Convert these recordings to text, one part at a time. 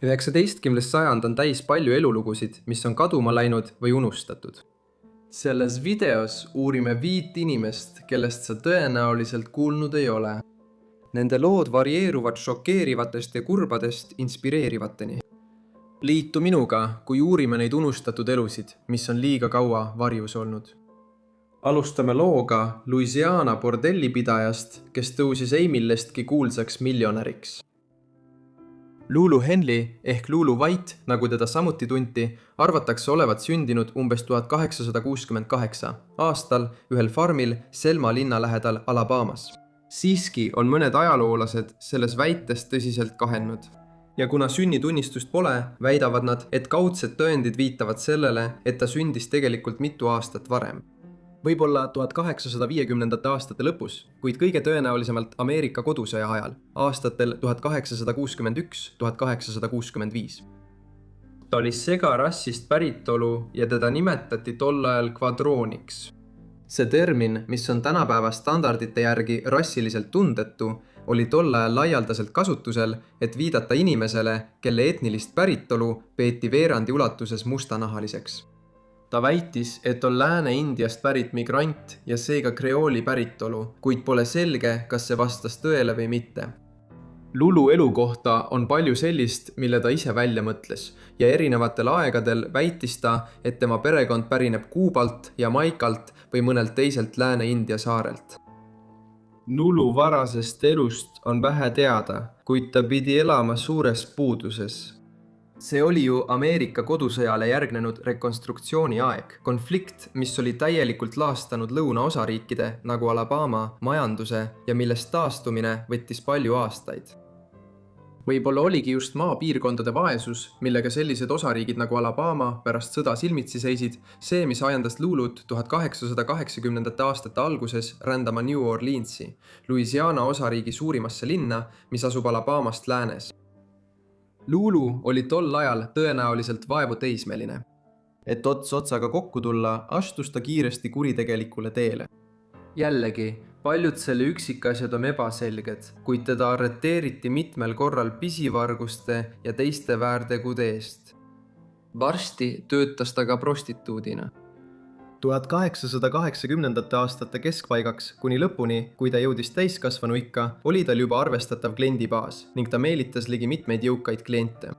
19. sajand on täis palju elulugusid, mis on kaduma läinud või unustatud. Selles videos uurime 5 inimest, kellest sa tõenäoliselt kuulnud ei ole. Nende lood varieeruvad šokeerivatest ja kurbadest inspireerivateni. Liitu minuga, kui uurime neid unustatud elusid, mis on liiga kaua varjus olnud. Alustame looga Louisiana bordellipidajast, kes tõusis ei millestki kuulsaks miljonäriks. Lulu Henley ehk Lulu White, nagu teda samuti tunti, arvatakse olevat sündinud umbes 1868 aastal ühel farmil Selma linna lähedal Alabamas. Siiski on mõned ajaloolased selles väites tõsiselt kahelnud. Ja kuna sünnitunnistust pole, väidavad nad, et kaudsed tõendid viitavad sellele, et ta sündis tegelikult mitu aastat varem. Võib-olla 1850. aastate lõpus, kuid kõige tõenäolisemalt Ameerika kodusõja ajal, aastatel 1861–1865. Ta oli segarassist päritolu ja teda nimetati tol ajal kvadrooniks. See termin, mis on tänapäeva standardite järgi rassiliselt tundetu, oli tol ajal laialdaselt kasutusel, et viidata inimesele, kelle etnilist päritolu peeti veerandi ulatuses mustanahaliseks. Ta väitis, et on Lääne-Indiast pärit migrant ja seega kreooli päritolu, kuid pole selge, kas see vastas tõele või mitte. Lulu elu kohta on palju sellist, mille ta ise välja mõtles ja erinevatel aegadel väitis ta, et tema perekond pärineb Kuubalt, Jamaikalt või mõnelt teiselt Lääne-India saarelt. Lulu varasest elust on vähe teada, kuid ta pidi elama suures puuduses. See oli ju Ameerika kodusõjale järgnenud rekonstruktsiooni aeg, konflikt, mis oli täielikult laastanud lõunaosariikide nagu Alabama majanduse ja millest taastumine võttis palju aastaid. Võib-olla oligi just maapiirkondade vaesus, millega sellised osariigid nagu Alabama pärast sõda silmitsi seisid, see, mis ajendas Lulut 1880. aastate alguses rändama New Orleansi, Louisiana osariigi suurimasse linna, mis asub Alabamast läänes. Lulu oli tol ajal tõenäoliselt vaevu teismeline. Et ots otsaga kokku tulla, astus ta kiiresti kuritegelikule teele. Jällegi, paljud selle üksikasjad on ebaselged, kuid teda arreteeriti mitmel korral pisivarguste ja teiste väärtegude eest. Varsti töötas ta ka prostituudina. 1880. aastate keskpaigaks kuni lõpuni, kui ta jõudis täiskasvanu ikka, oli tal juba arvestatav kliendibaas ning ta meelitas ligi mitmeid jõukaid kliente.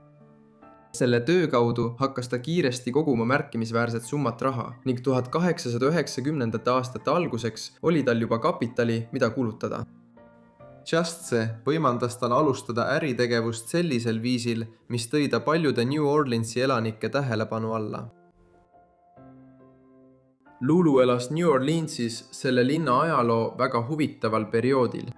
Selle töö kaudu hakkas ta kiiresti koguma märkimisväärset summat raha ning 1890. aastate alguseks oli tal juba kapitali, mida kulutada. Just see võimaldas tal alustada äritegevust sellisel viisil, mis tõi ta paljude New Orleansi elanike tähelepanu alla. Lulu elas New Orleansis selle linna ajaloo väga huvitaval perioodil.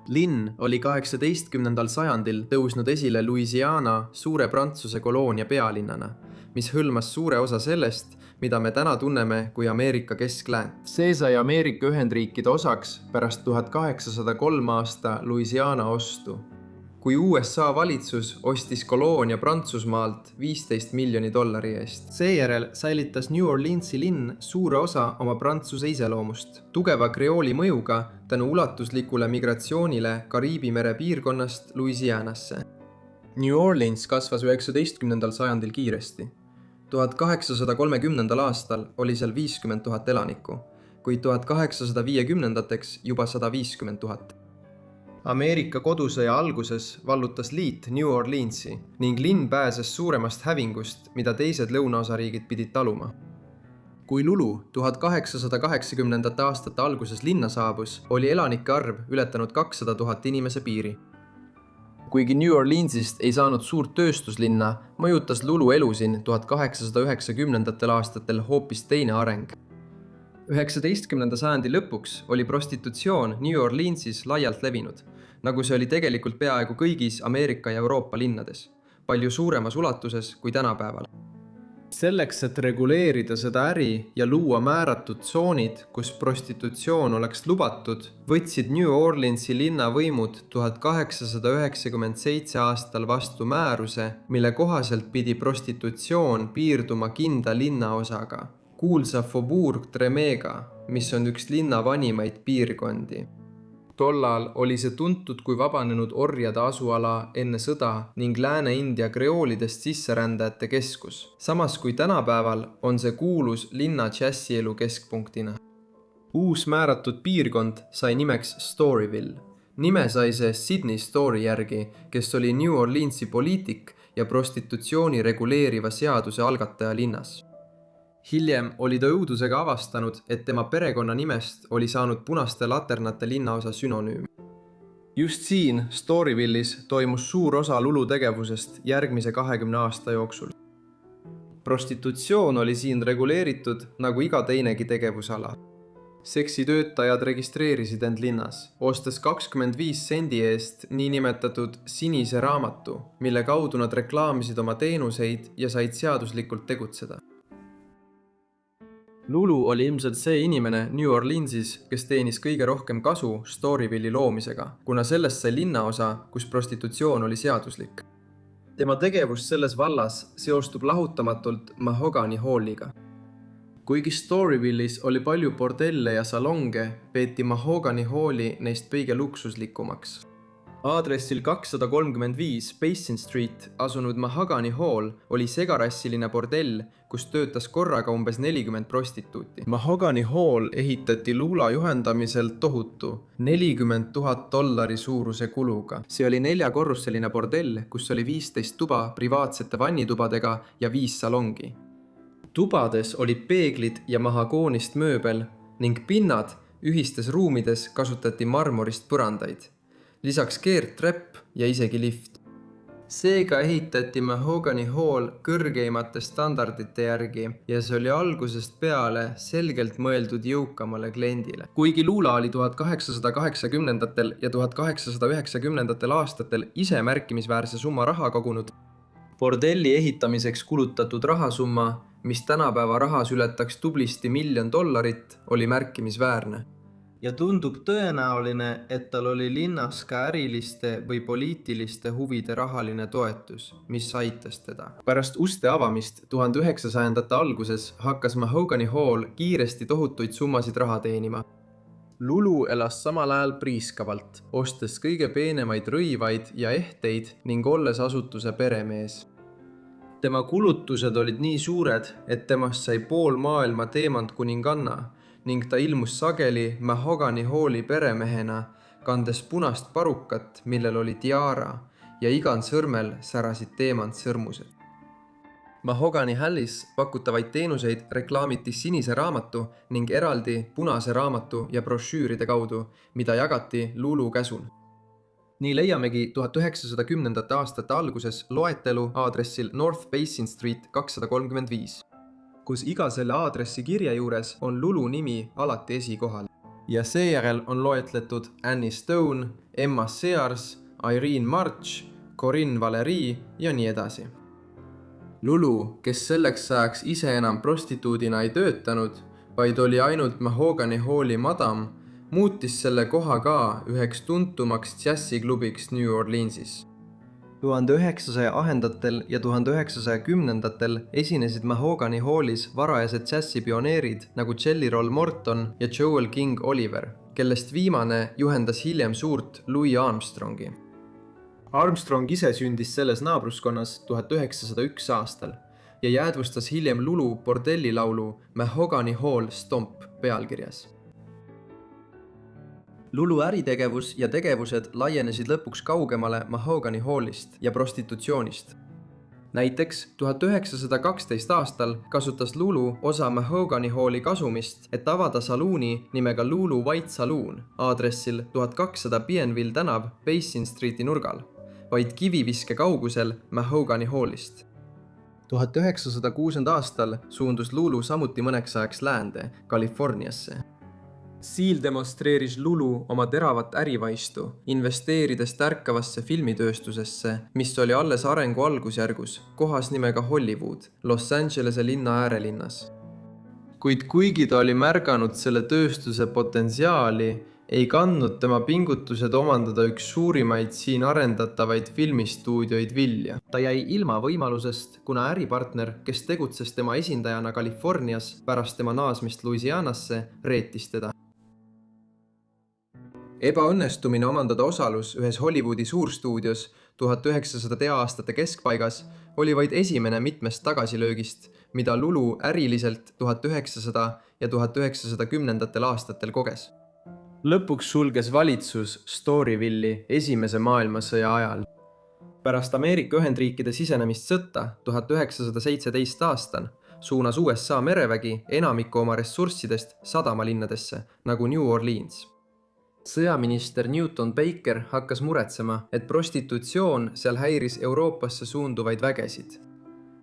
Linn oli 18. sajandil tõusnud esile Louisiana suure Prantsuse koloonia pealinnana, mis hõlmas suure osa sellest, mida me täna tunneme kui Ameerika keskläänt. See sai Ameerika Ühendriikide osaks pärast 1803 aasta Louisiana ostu. Kui USA valitsus ostis koloonia Prantsusmaalt $15 miljoni eest. Seejärel säilitas New Orleansi linn suure osa oma prantsuse iseloomust, tugeva kreooli mõjuga tänu ulatuslikule migratsioonile Kariibi mere piirkonnast Louisianasse. New Orleans kasvas 19. sajandil kiiresti. 1830. aastal oli seal 50 000 elanikku, kuid 1850-ndateks juba 150 000. Ameerika kodusõja alguses vallutas liit New Orleansi ning linn pääses suuremast hävingust, mida teised lõunaosariigid pidid taluma. Kui Lulu 1880. aastate alguses linna saabus, oli elanike arv ületanud 200 000 inimese piiri. Kuigi New Orleansist ei saanud suurt tööstuslinna, mõjutas Lulu elu siin 1890. aastatel hoopis teine areng. 19. sajandi lõpuks oli prostitutsioon New Orleansis laialt levinud, nagu see oli tegelikult peaaegu kõigis Ameerika ja Euroopa linnades, palju suuremas ulatuses kui tänapäeval. Selleks, et reguleerida seda äri ja luua määratud tsoonid, kus prostitutsioon oleks lubatud, võtsid New Orleansi linnavõimud 1897 aastal vastu määruse, mille kohaselt pidi prostitutsioon piirduma kinda linnaosaga, kuulsa Faubourg Tremega, mis on üks linna vanimaid piirkondi. Tollal oli see tuntud kui vabanenud orjade asuala enne sõda ning Lääne-India kreoolidest sisserändajate keskus. Samas kui tänapäeval on see kuulus linna džässielu keskpunktina. Uus määratud piirkond sai nimeks Storyville. Nime sai see Sydney Story järgi, kes oli New Orleansi poliitik ja prostitutsiooni reguleeriva seaduse algataja linnas. Hiljem oli ta õudusega avastanud, et tema perekonna nimest oli saanud Punaste laternate linnaosa sünonüüm. Just siin, Storyville'is, toimus suur osa Lulu tegevusest järgmise 20 aasta jooksul. Prostitutsioon oli siin reguleeritud nagu iga teinegi tegevusala. Seksitöötajad registreerisid end linnas, ostes 25 sendi eest niinimetatud sinise raamatu, mille kaudu nad reklaamisid oma teenuseid ja said seaduslikult tegutseda. Lulu oli ilmselt see inimene New Orleansis, kes teenis kõige rohkem kasu Storyville'i loomisega, kuna sellest sai linnaosa, kus prostitutsioon oli seaduslik. Tema tegevus selles vallas seostub lahutamatult Mahogany Halliga. Kuigi Storyville'is oli palju bordelle ja salonge, peeti Mahogany Halli neist kõige luksuslikumaks. Aadressil 235 Basin Street asunud Mahogany Hall oli segarassiline bordell, kus töötas korraga umbes 40 prostituuti. Mahogany Hall ehitati Lula juhendamisel tohutu $40,000 suuruse kuluga. See oli 4-korruseline bordell, kus oli 15 tuba privaatsete vannitubadega ja 5 salongi. Tubades olid peeglid ja mahagoonist mööbel ning pinnad ühistes ruumides kasutati marmorist põrandaid. Lisaks keerdtrepp ja isegi lift. Seega ehitati Mahogany Hall kõrgeimate standardite järgi ja see oli algusest peale selgelt mõeldud jõukamale kliendile. Kuigi Lula oli 1880-ndatel ja 1890-ndatel aastatel ise märkimisväärse summa raha kogunud, bordelli ehitamiseks kulutatud rahasumma, mis tänapäeva rahas ületaks tublisti $1 miljon, oli märkimisväärne. Ja tundub tõenäoline, et tal oli linnas ka äriliste või poliitiliste huvide rahaline toetus, mis aitas teda. Pärast uste avamist 1900-ndate alguses hakkas Mahogany Hall kiiresti tohutuid summasid raha teenima. Lulu elas samal ajal priiskavalt, ostes kõige peenemaid rõivaid ja ehteid ning olles asutuse peremees. Tema kulutused olid nii suured, et temast sai pool maailma teemantkuninganna ning ta ilmus sageli Mahogany Halli peremehena, kandes punast parukat, millel oli tiara ja igal sõrmel särasid teemantsõrmused. Mahogany Hallis pakutavaid teenuseid reklaamiti sinise raamatu ning eraldi punase raamatu ja brošüüride kaudu, mida jagati Lulu käsul. Nii leiamegi 1910. aastate alguses loetelu aadressil North Basin Street 235. kus iga selle aadressi kirje juures on Lulu nimi alati esikohal. Ja seejärel on loetletud Annie Stone, Emma Sears, Irene March, Corinne Valerie ja nii edasi. Lulu, kes selleks ajaks ise enam prostituudina ei töötanud, vaid oli ainult Mahogany Halli madam, muutis selle koha ka üheks tuntumaks džässiklubiks New Orleansis. 1900-ndatel ja 1910-ndatel esinesid Mahogany Hallis varajased džässipioneerid nagu Jelly Roll Morton ja Joel King Oliver, kellest viimane juhendas hiljem suurt Louis Armstrongi. Armstrong ise sündis selles naabruskonnas 1901 aastal ja jäädvustas hiljem Lulu bordellilaulu Mahogany Hall Stomp pealkirjas. Lulu äritegevus ja tegevused laienesid lõpuks kaugemale Mahogany Hallist ja prostitutsioonist. Näiteks 1912 aastal kasutas Lulu osa Mahogany Halli kasumist, et avada saluuni nimega Lulu White Saloon aadressil 1200 Bienville tänav Basin Streeti nurgal, vaid kiviviske kaugusel Mahogany Hallist. 1906. aastal suundus Lulu samuti mõneks ajaks läände, Californiasse. Seal demonstreeris Lulu oma teravat ärivaistu, investeerides tärkavasse filmitööstusesse, mis oli alles arengu algusjärgus, kohas nimega Hollywood, Los Angelese linna äärelinnas. Kuid kuigi ta oli märganud selle tööstuse potentsiaali, ei kandnud tema pingutused omandada üks suurimaid siin arendatavaid filmistuudioid vilja. Ta jäi ilma võimalusest, kuna äripartner, kes tegutses tema esindajana Californias pärast tema naasmist Louisianasse, reetis teda. Ebaõnnestumine omandada osalus ühes Hollywoodi suurstuudios 1900 aastate keskpaigas oli vaid esimene mitmest tagasilöögist, mida Lulu äriliselt 1900 ja 1910 aastatel koges. Lõpuks sulges valitsus Storyville'i Esimese maailmasõja ajal. Pärast Ameerika Ühendriikide sisenemist sõtta 1917 aastal suunas USA merevägi enamiku oma ressurssidest sadamalinnadesse nagu New Orleans. Sõjaminister Newton Baker hakkas muretsema, et prostitutsioon seal häiris Euroopasse suunduvaid vägesid.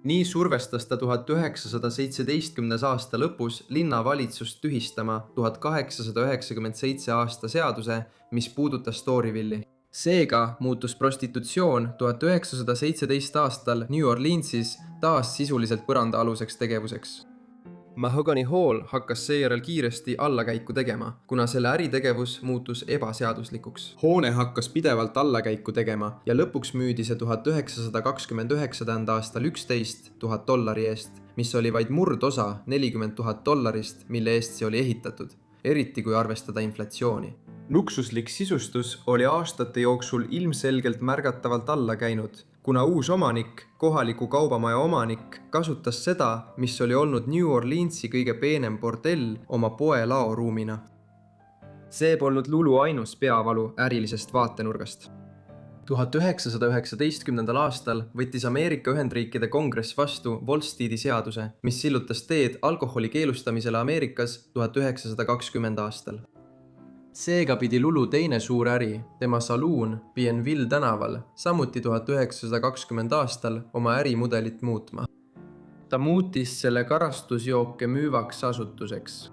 Nii survestas ta 1917. aasta lõpus linnavalitsust tühistama 1897 aasta seaduse, mis puudutas Storyville'i. Seega muutus prostitutsioon 1917 aastal New Orleansis taas sisuliselt põrandaaluseks tegevuseks. Mahogany Hall hakkas seejärel kiiresti allakäiku tegema, kuna selle äritegevus muutus ebaseaduslikuks. Hoone hakkas pidevalt allakäiku tegema ja lõpuks müüdi see 1929. aastal $11,000 eest, mis oli vaid murdosa $40,000, mille eest see oli ehitatud, eriti kui arvestada inflatsiooni. Luksuslik sisustus oli aastate jooksul ilmselgelt märgatavalt alla käinud, kuna uus omanik, kohaliku kaubamaja omanik, kasutas seda, mis oli olnud New Orleansi kõige peenem bordell oma poe laoruumina. See polnud Lulu ainus peavalu ärilisest vaatenurgast. 1919. aastal võttis Ameerika Ühendriikide kongress vastu Volsteadi seaduse, mis sillutas teed alkoholi keelustamisele Ameerikas 1920. aastal. Seega pidi Lulu teine suur äri, tema saluun Bienville tänaval, samuti 1920 aastal oma ärimudelit muutma. Ta muutis selle karastusjooke müüvaks asutuseks.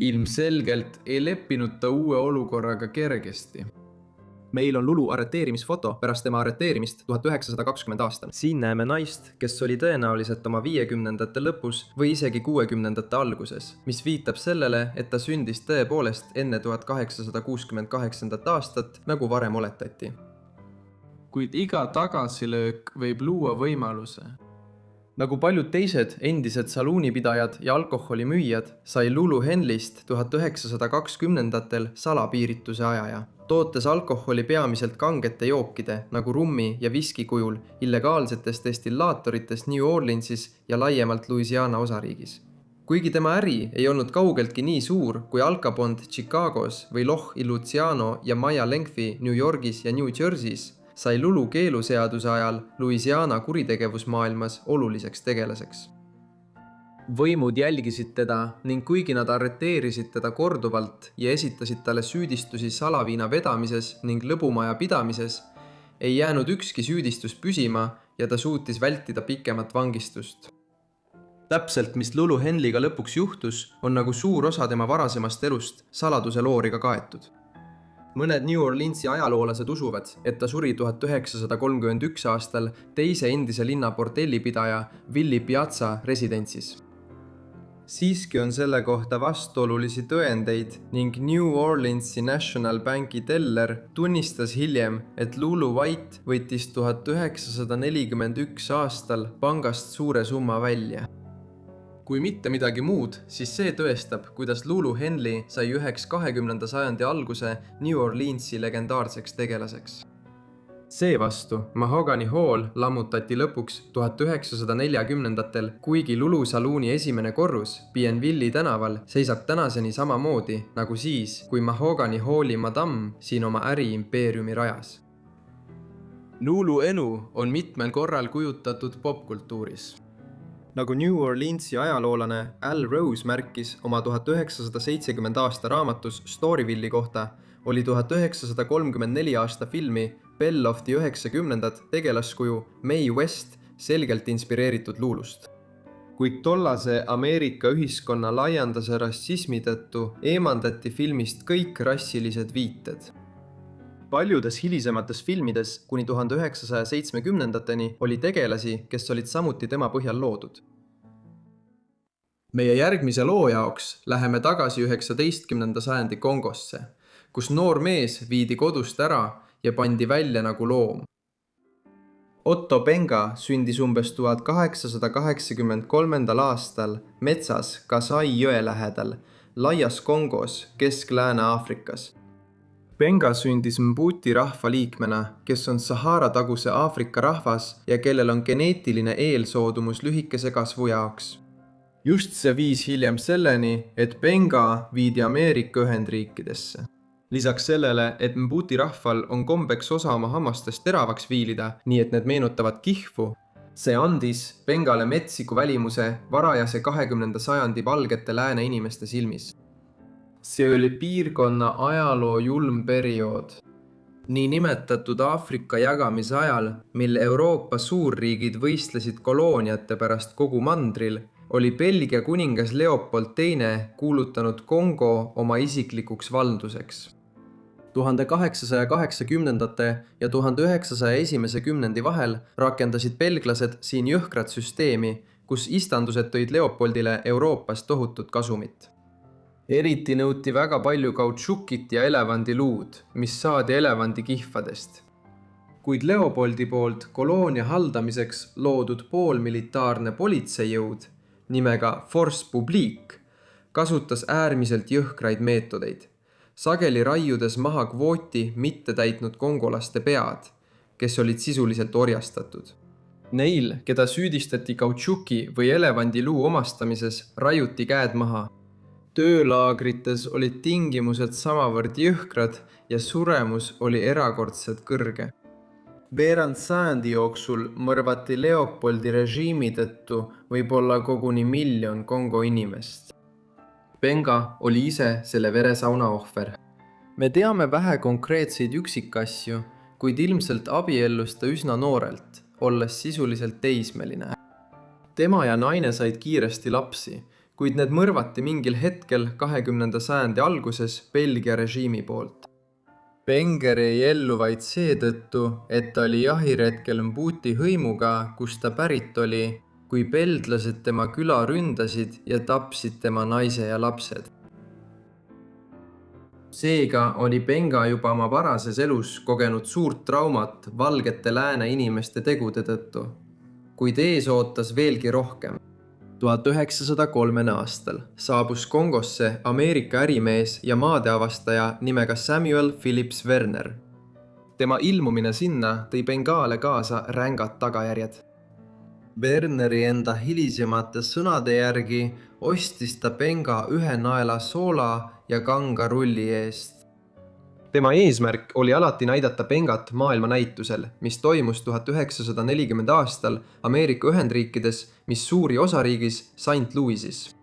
Ilmselgelt ei leppinud ta uue olukorraga kergesti. Meil on Lulu arreteerimisfoto pärast tema arreteerimist 1920 aastal. Siin näeme naist, kes oli tõenäoliselt oma 50ndate lõpus või isegi 60ndate alguses, mis viitab sellele, et ta sündis tõepoolest enne 1868. aastat, nagu varem oletati. Kuid iga tagasilöök võib luua võimaluse. Nagu paljud teised endised saluunipidajad ja alkoholimüüjad, sai Lulu Henley'st 1920ndatel salapiirituse ajaja, tootes alkoholi peamiselt kangete jookide nagu rummi ja viski kujul illegaalsetest destillaatoritest New Orleansis ja laiemalt Louisiana osariigis. Kuigi tema äri ei olnud kaugeltki nii suur kui Al Capone Chicagos või Loch Luciano ja Maya Lengthy New Yorgis ja New Jersey's, sai Lulu keeluseaduse ajal Louisiana kuritegevusmaailmas oluliseks tegelaseks. Võimud jälgisid teda ning kuigi nad arreteerisid teda korduvalt ja esitasid talle süüdistusi salaviina vedamises ning lõbumaja pidamises, ei jäänud ükski süüdistus püsima ja ta suutis vältida pikemat vangistust. Täpselt, mis Lulu Henley'ga lõpuks juhtus, on nagu suur osa tema varasemast elust saladuse looriga kaetud. Mõned New Orleansi ajaloolased usuvad, et ta suri 1931 aastal teise endise linna bordellipidaja Willie Piazza residentsis. Siiski on selle kohta vastuolulisi tõendeid ning New Orleansi National Banki teller tunnistas hiljem, et Lulu White võttis 1941 aastal pangast suure summa välja. Kui mitte midagi muud, siis see tõestab, kuidas Lulu Henley sai üheks 20. sajandi alguse New Orleansi legendaarseks tegelaseks. Seevastu Mahogany Hall lammutati lõpuks 1940ndatel, kuigi Lulu saluuni esimene korrus Bienville'i tänaval seisab tänaseni samamoodi nagu siis, kui Mahogany Halli madam siin oma äriimpeeriumi rajas. Lulu enu on mitmel korral kujutatud popkultuuris. Nagu New Orleansi ajaloolane Al Rose märkis oma 1970 aasta raamatus Storyville'i kohta, oli 1934 aasta filmi Belle of the 90ndad tegelaskuju Mae West selgelt inspireeritud Lulust. Kuid tollase Ameerika ühiskonna laiandase rassismi tõttu eemandati filmist kõik rassilised viited. Paljudes hilisemates filmides kuni 1970ndateni oli tegelasi, kes olid samuti tema põhjal loodud. Meie järgmise loo jaoks läheme tagasi 19. sajandi Kongosse, kus noor mees viidi kodust ära ja pandi välja nagu loom. Otto Benga sündis umbes 1883. aastal metsas Kasai jõe lähedal, laias Kongos, Kesk-Lääne-Aafrikas. Benga sündis Mbuti rahvaliikmena, kes on Sahara-taguse Aafrika rahvas ja kellel on geneetiline eelsoodumus lühikese kasvu jaoks. Just see viis hiljem selleni, et Benga viidi Ameerika Ühendriikidesse. Lisaks sellele, et Mbuti rahval on kombeks osa oma hammastest teravaks viilida, nii et need meenutavad kihvu, see andis Bengale metsiku välimuse varajase 20. sajandi valgete lääne inimeste silmis. See oli piirkonna ajaloo julm periood. Nii nimetatud Aafrika jagamise ajal, mil Euroopa suurriigid võistlesid kolooniate pärast kogu mandril, oli Belgia kuningas Leopold II kuulutanud Kongo oma isiklikuks valduseks. 1880. ja 1901. kümnendi vahel rakendasid belglased siin jõhkrat süsteemi, kus istandused tõid Leopoldile Euroopas tohutut kasumit. Eriti nõuti väga palju kautšukit ja elevandiluud, mis saadi elevandi kihvadest. Kuid Leopoldi poolt koloonia haldamiseks loodud poolmilitaarne politseijõud nimega Force Publique kasutas äärmiselt jõhkraid meetodeid, sageli raiudes maha kvooti mitte täitnud kongolaste pead, kes olid sisuliselt orjastatud. Neil, keda süüdistati kautšuki või elevandiluu omastamises, raiuti käed maha. Töölaagrites olid tingimused samavõrd jõhkrad ja suremus oli erakordselt kõrge. Veerand sajandi jooksul mõrvati Leopoldi režiimi tõttu võib-olla koguni 1 miljon Kongo inimest. Benga oli ise selle veresauna ohver. Me teame vähe konkreetseid üksikasju, kuid ilmselt abiellus ta üsna noorelt, olles sisuliselt teismeline. Tema ja naine said kiiresti lapsi, kuid need mõrvati mingil hetkel 20. sajandi alguses Belgia režiimi poolt. Benger jäi ellu vaid seetõttu, et ta oli jahiretkel Mbuti hõimuga, kus ta pärit oli, kui beldlased tema küla ründasid ja tapsid tema naise ja lapsed. Seega oli Benga juba oma varases elus kogenud suurt traumat valgete lääne inimeste tegude tõttu, kuid ees ootas veelgi rohkem. 1903. aastal saabus Kongosse Ameerika ärimees ja maadeavastaja nimega Samuel Phillips Werner. Tema ilmumine sinna tõi Bengale kaasa rängad tagajärjed. Werneri enda hilisemate sõnade järgi ostis ta Benga 1 naela soola ja kangarulli eest. Tema eesmärk oli alati näidata Bengat maailmanäitusel, mis toimus 1940. aastal Ameerika Ühendriikides, Missouri osariigis St. Louisis.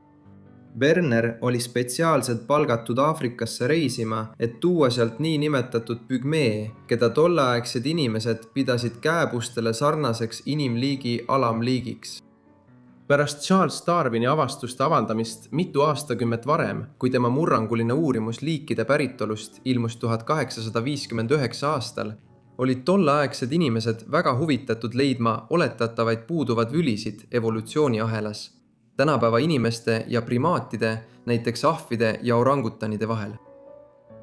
Werner oli spetsiaalselt palgatud Aafrikasse reisima, et tuua sealt nii nimetatud pügmee, keda tolleaegsed inimesed pidasid kääbustele sarnaseks inimliigi alamliigiks. Pärast Charles Darwini avastuste avaldamist mitu aastakümmet varem, kui tema murranguline uurimus liikide päritolust ilmus 1859 aastal, olid tolleaegsed inimesed väga huvitatud leidma oletatavaid puuduvad lülisid evolutsiooniahelas, tänapäeva inimeste ja primaatide, näiteks ahvide ja orangutanide vahel.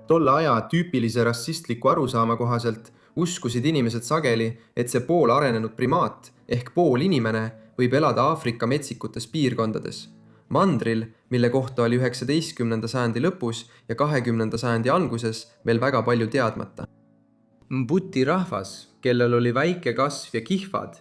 Tolle aja tüüpilise rassistliku arusaama kohaselt uskusid inimesed sageli, et see pool arenenud primaat ehk pool inimene võib elada Aafrika metsikutes piirkondades. Mandril, mille kohta oli 19. sajandi lõpus ja 20. sajandi alguses veel väga palju teadmata. Mbuti rahvas, kellel oli väike kasv ja kihvad,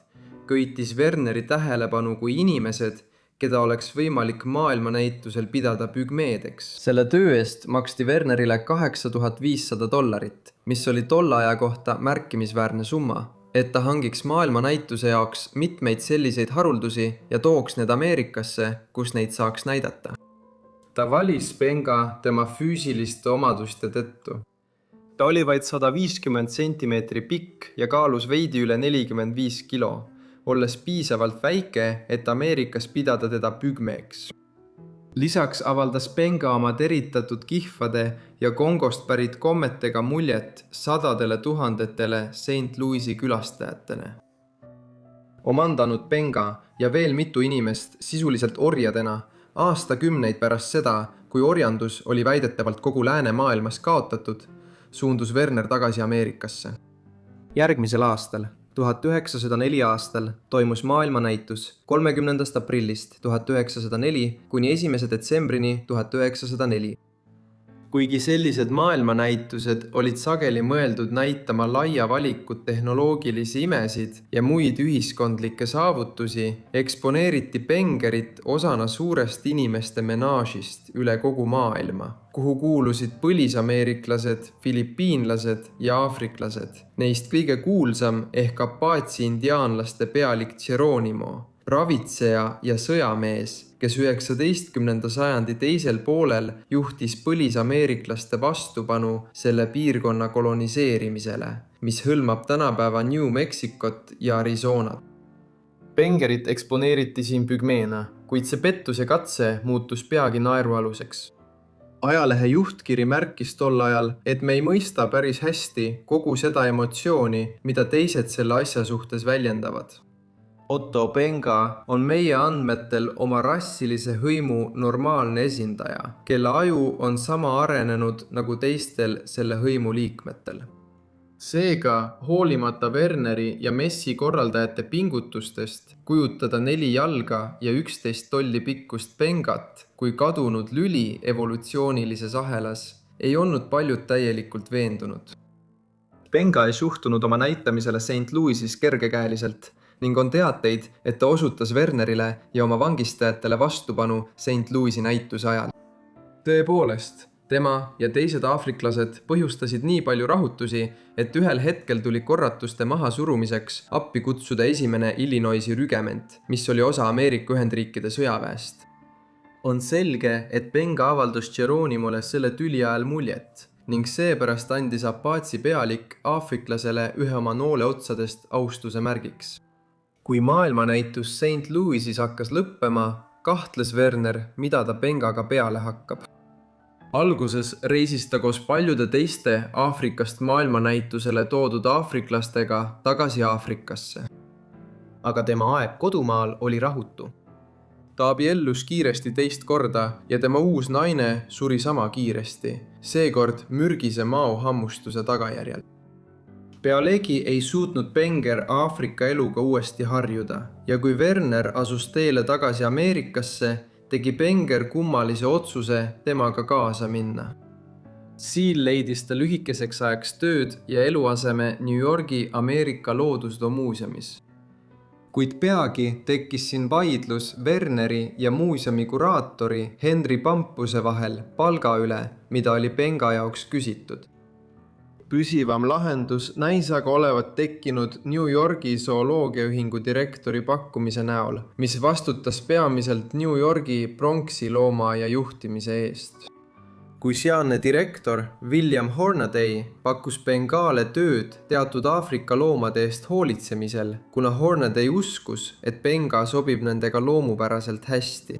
köitis Werneri tähelepanu kui inimesed, keda oleks võimalik maailmanäitusel pidada pügmeedeks. Selle töö eest maksti Wernerile $8500, mis oli tolle aja kohta märkimisväärne summa, et ta hangiks maailmanäituse jaoks mitmeid selliseid haruldusi ja tooks need Ameerikasse, kus neid saaks näidata. Ta valis Benga tema füüsiliste omaduste tõttu. Ta oli vaid 150 centimeetri pikk ja kaalus veidi üle 45 kilo, olles piisavalt väike, et Ameerikas pidada teda pügmeeks. Lisaks avaldas Benga oma teritatud kihvade ja Kongost pärit kommetega muljet sadadele tuhandetele St. Louisi külastajatele. Omandanud Benga ja veel mitu inimest sisuliselt orjadena aastakümneid pärast seda, kui orjandus oli väidetavalt kogu läänemaailmas kaotatud, suundus Werner tagasi Ameerikasse. Järgmisel aastal, 1904 aastal, toimus maailmanäitus 30. aprillist 1904 kuni 1. detsembrini 1904. Kuigi sellised maailmanäitused olid sageli mõeldud näitama laia valikut tehnoloogilisi imesid ja muid ühiskondlikke saavutusi, eksponeeriti Bengerit osana suurest inimeste menaažist üle kogu maailma, kuhu kuulusid põlisameeriklased, filipiinlased ja aafriklased. Neist kõige kuulsam ehk Apache indiaanlaste pealik Geronimo, ravitseja ja sõjamees, kes 19. sajandi teisel poolel juhtis põlisameeriklaste vastupanu selle piirkonna koloniseerimisele, mis hõlmab tänapäeva New Mexicot ja Arizonat. Bengerit eksponeeriti siin pügmeena, kuid see pettus ja katse muutus peagi naerualuseks. Ajalehe juhtkiri märkis tol ajal, et me ei mõista päris hästi kogu seda emotsiooni, mida teised selle asja suhtes väljendavad. Otto Benga on meie andmetel oma rassilise hõimu normaalne esindaja, kelle aju on sama arenenud nagu teistel selle hõimu liikmetel. Seega, hoolimata Werneri ja messi korraldajate pingutustest kujutada 4 jalga ja 11 tolli pikkust Bengat kui kadunud lüli evolutsioonilises ahelas, ei olnud paljud täielikult veendunud. Benga ei suhtunud oma näitamisele St. Louisis kergekäeliselt ning on teateid, et ta osutas Wernerile ja oma vangistajatele vastupanu St. Louisi näituse ajal. Tõepoolest, tema ja teised aafriklased põhjustasid nii palju rahutusi, et ühel hetkel tuli korratuste mahasurumiseks appi kutsuda esimene Illinoisi rügement, mis oli osa Ameerika Ühendriikide sõjaväest. On selge, et Benga avaldus Geronimole selle tüli ajal muljet ning seepärast andis Apache pealik aafriklasele ühe oma noole otsadest austuse märgiks. Kui maailmanäitus St. Louisis hakkas lõppema, kahtles Werner, mida ta Bengaga peale hakkab. Alguses reisis ta koos paljude teiste Aafrikast maailmanäitusele toodud aafriklastega tagasi Aafrikasse. Aga tema aeg kodumaal oli rahutu. Ta abiellus kiiresti teist korda ja tema uus naine suri sama kiiresti, seekord mürgise maohammustuse tagajärjel. Pealegi ei suutnud Benger Aafrika eluga uuesti harjuda ja kui Werner asus teele tagasi Ameerikasse, tegi Benger kummalise otsuse temaga kaasa minna. Siin leidis ta lühikeseks ajaks tööd ja eluaseme New Yorgi Ameerika Loodusloo muuseumis. Kuid peagi tekkis siin vaidlus Werneri ja muuseumi kuraatori Henry Pampuse vahel palga üle, mida oli Benga jaoks küsitud. Püsivam lahendus näis aga olevat tekkinud New Yorgi zooloogiaühingu direktori pakkumise näol, mis vastutas peamiselt New Yorgi Bronxi loomaaia juhtimise eest. Kui sealne direktor William Hornaday pakkus Bengale tööd teatud Aafrika loomade eest hoolitsemisel, kuna Hornaday uskus, et Benga sobib nendega loomupäraselt hästi.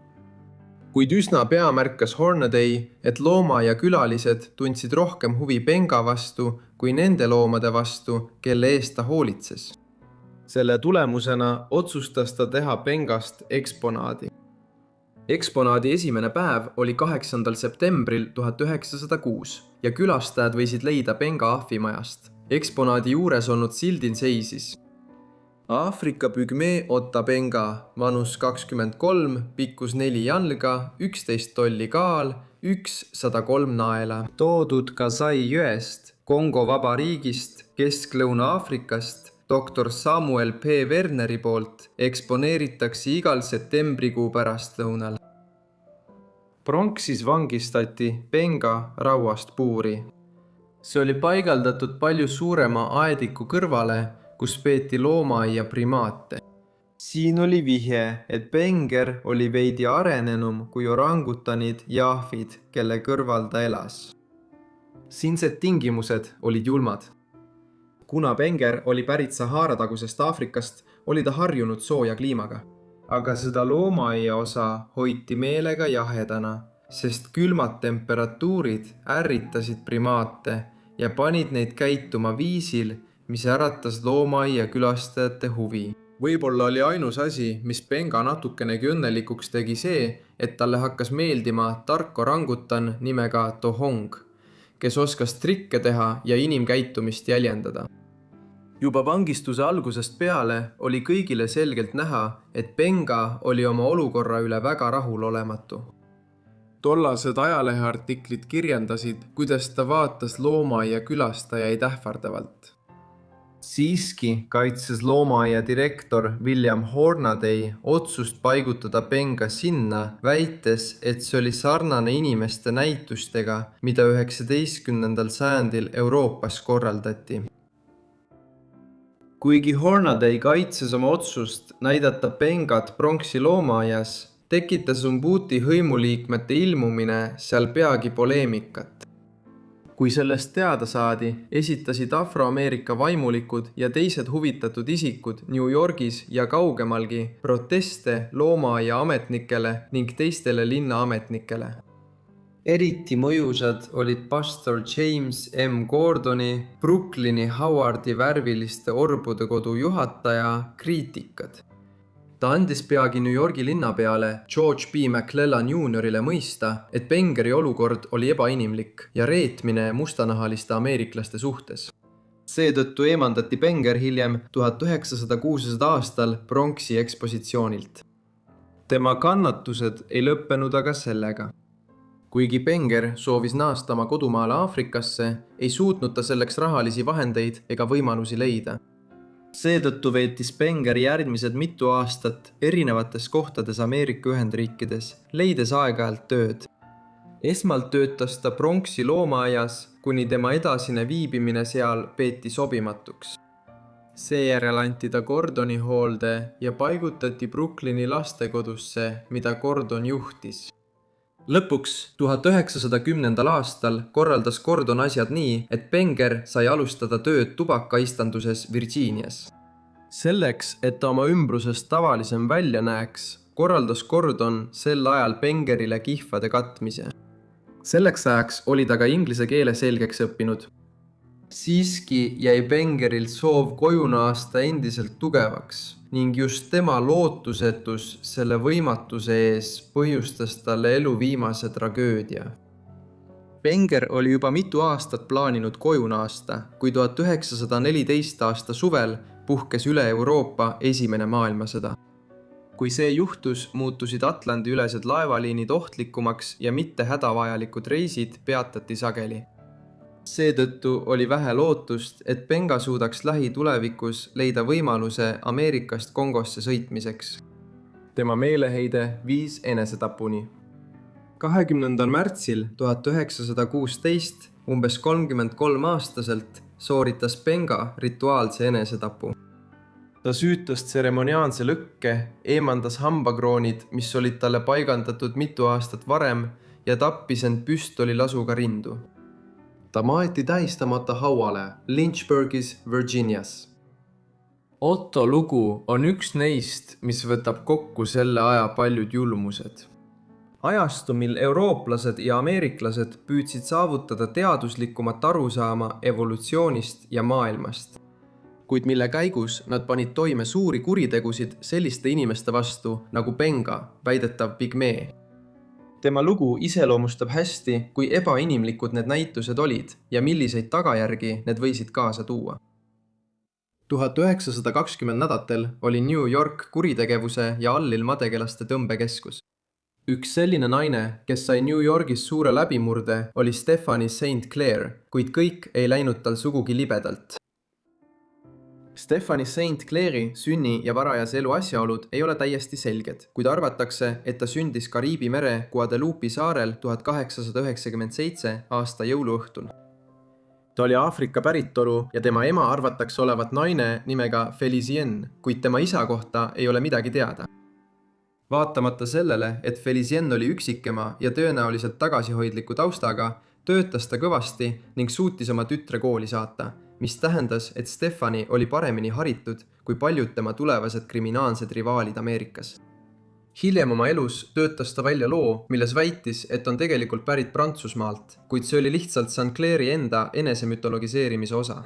Kuid üsna pea märkas Hornaday, et loomaaia külalised tundsid rohkem huvi Benga vastu kui nende loomade vastu, kelle eest ta hoolitses. Selle tulemusena otsustas ta teha Bengast eksponaadi. Eksponaadi esimene päev oli 8. septembril 1906 ja külastajad võisid leida Benga ahvimajast. Eksponaadi juures olnud sildil seisis Aafrika pügmee Ota Benga, vanus 23, pikkus 4 jalga, 11 tolli kaal, 103 naela. Toodud Kasai jõest, Kongo vabariigist, Kesk-Lõuna-Aafrikast, doktor Samuel P. Werneri poolt eksponeeritakse igal septembrikuu pärastlõunal. Bronxis vangistati Benga rauast puuri. See oli paigaldatud palju suurema aediku kõrvale, kus peeti loomaaia primaate. Siin oli vihje, et Benger oli veidi arenenum kui orangutanid ja ahvid, kelle kõrval ta elas. Siinsed tingimused olid julmad. Kuna Benger oli pärit Sahara tagusest Aafrikast, oli ta harjunud sooja kliimaga. Aga seda loomaaia osa hoiti meelega jahedana, sest külmad temperatuurid ärritasid primaate ja panid neid käituma viisil, mis äratas loomaaia külastajate huvi. Võib-olla oli ainus asi, mis Benga natukenegi õnnelikuks tegi see, et talle hakkas meeldima tark orangutan nimega Tohong, kes oskas trikke teha ja inimkäitumist jäljendada. Juba vangistuse algusest peale oli kõigile selgelt näha, et Benga oli oma olukorra üle väga rahulolematu. Tollased ajaleheartiklid kirjeldasid, kuidas ta vaatas loomaaia külastajaid ähvardavalt. Siiski kaitses loomaaia direktor William Hornaday otsust paigutada penga sinna, väites, et see oli sarnane inimeste näitustega, mida 19. sajandil Euroopas korraldati. Kuigi Hornaday kaitses oma otsust näidata pengat pronksi loomaaias, tekitas Umbuti hõimuliikmete ilmumine seal peagi poleemikat. Kui sellest teada saadi, esitasid Afroameerika vaimulikud ja teised huvitatud isikud New Yorgis ja kaugemalgi proteste loomaaia ametnikele ning teistele linnaametnikele. Eriti mõjusad olid pastor James M. Gordoni, Brooklyni Howardi värviliste orbude kodu juhataja kriitikad. Ta andis peagi New Yorgi linnapeale George B. McClellan Juniorile mõista, et Bengeri olukord oli ebainimlik ja reetmine mustanahaliste ameeriklaste suhtes. Seetõttu eemandati Benger hiljem 1916. aastal pronksi ekspositsioonilt. Tema kannatused ei lõppenud aga sellega. Kuigi Benger soovis naasta oma kodumaale Aafrikasse, ei suutnud ta selleks rahalisi vahendeid ega võimalusi leida. Seetõttu veetis Benger järgmised mitu aastat erinevates kohtades Ameerika Ühendriikides, leides aeg-ajalt tööd. Esmalt töötas ta pronksi loomaaias, kuni tema edasine viibimine seal peeti sobimatuks. Seejärel anti ta Gordoni hoolde ja paigutati Brooklyni lastekodusse, mida Gordon juhtis. Lõpuks 1910. aastal korraldas Gordon asjad nii, et Benger sai alustada tööd tubakaistanduses Virginias. Selleks, et ta oma ümbrusest tavalisem välja näeks, korraldas Gordon sel ajal Bengerile kihvade katmise. Selleks ajaks oli ta ka inglise keele selgeks õppinud. Siiski jäi Bengeril soov koju naasta endiselt tugevaks ning just tema lootusetus selle võimatuse ees põhjustas talle elu viimase tragöödia. Benger oli juba mitu aastat plaaninud koju naasta, kui 1914. aasta suvel puhkes üle Euroopa Esimene maailmasõda. Kui see juhtus, muutusid Atlandi-ülesed laevaliinid ohtlikumaks ja mitte hädavajalikud reisid peatati sageli. Seetõttu oli vähe lootust, et Benga suudaks lähitulevikus leida võimaluse Ameerikast Kongosse sõitmiseks. Tema meeleheide viis enesetapuni. 20. märtsil 1916, umbes 33-aastaselt, sooritas Benga rituaalse enesetapu. Ta süütas tseremoniaalse lõkke, eemandas hambakroonid, mis olid talle paigandatud mitu aastat varem ja tappis end püstolilasuga rindu. Ta maeti tähistamata hauale Lynchburgis, Virginias. Otto lugu on üks neist, mis võtab kokku selle aja paljud julmused. Ajastu, mil eurooplased ja ameeriklased püüdsid saavutada teaduslikumat arusaama evolutsioonist ja maailmast, kuid mille käigus nad panid toime suuri kuritegusid selliste inimeste vastu nagu Benga, väidetav pigmee. Tema lugu iseloomustab hästi, kui ebainimlikud need näitused olid ja milliseid tagajärgi need võisid kaasa tuua. 1920 nädatel oli New York kuritegevuse ja allilmadegelaste tõmbekeskus. Üks selline naine, kes sai New Yorgis suure läbimurde, oli Stephanie St. Clair, kuid kõik ei läinud tal sugugi libedalt. Stephanie St. Clairi sünni ja varajase elu asjaolud ei ole täiesti selged, kuid arvatakse, et ta sündis Kariibi mere Guadeloupe'i saarel 1897 aasta jõuluõhtul. Ta oli Aafrika päritolu ja tema ema arvatakse olevat naine nimega Felicien, kuid tema isa kohta ei ole midagi teada. Vaatamata sellele, et Felicien oli üksikema ja tõenäoliselt tagasihoidliku taustaga, töötas ta kõvasti ning suutis oma tütre kooli saata, mis tähendas, et Stephanie oli paremini haritud kui paljud tema tulevased kriminaalsed rivaalid Ameerikas. Hiljem oma elus töötas ta välja loo, milles väitis, et on tegelikult pärit Prantsusmaalt, kuid see oli lihtsalt St. Clairi enda enesemütologiseerimise osa.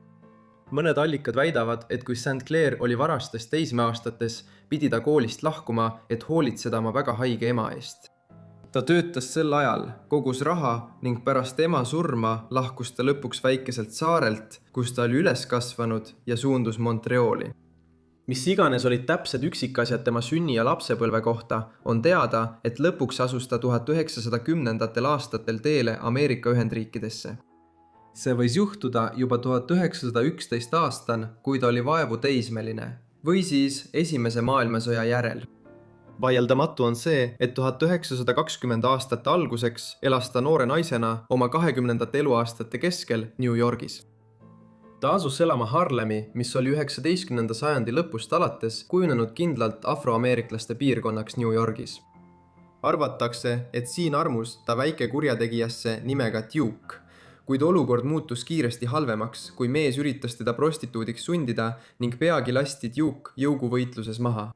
Mõned allikad väidavad, et kui St. Clair oli varastes teismeaastates, pidi ta koolist lahkuma, et hoolitseda oma väga haige ema eest. Ta töötas sel ajal, kogus raha ning pärast ema surma lahkus ta lõpuks väikeselt saarelt, kus ta oli üles kasvanud ja suundus Montreali. Mis iganes olid täpsed üksikasjad tema sünni ja lapsepõlve kohta, on teada, et lõpuks asus ta 1910. aastatel teele Ameerika Ühendriikidesse. See võis juhtuda juba 1911 aastal, kui ta oli vaevu teismeline, või siis Esimese maailmasõja järel. Vaieldamatu on see, et 1920 aastate alguseks elas ta noore naisena oma 20. eluaastate keskel New Yorgis. Ta asus elama Harlemi, mis oli 19. sajandi lõpust alates kujunenud kindlalt afroameeriklaste piirkonnaks New Yorgis. Arvatakse, et siin armus ta väike kurjategijasse nimega Duke, kuid olukord muutus kiiresti halvemaks, kui mees üritas teda prostituudiks sundida ning peagi lasti Duke jõuguvõitluses maha.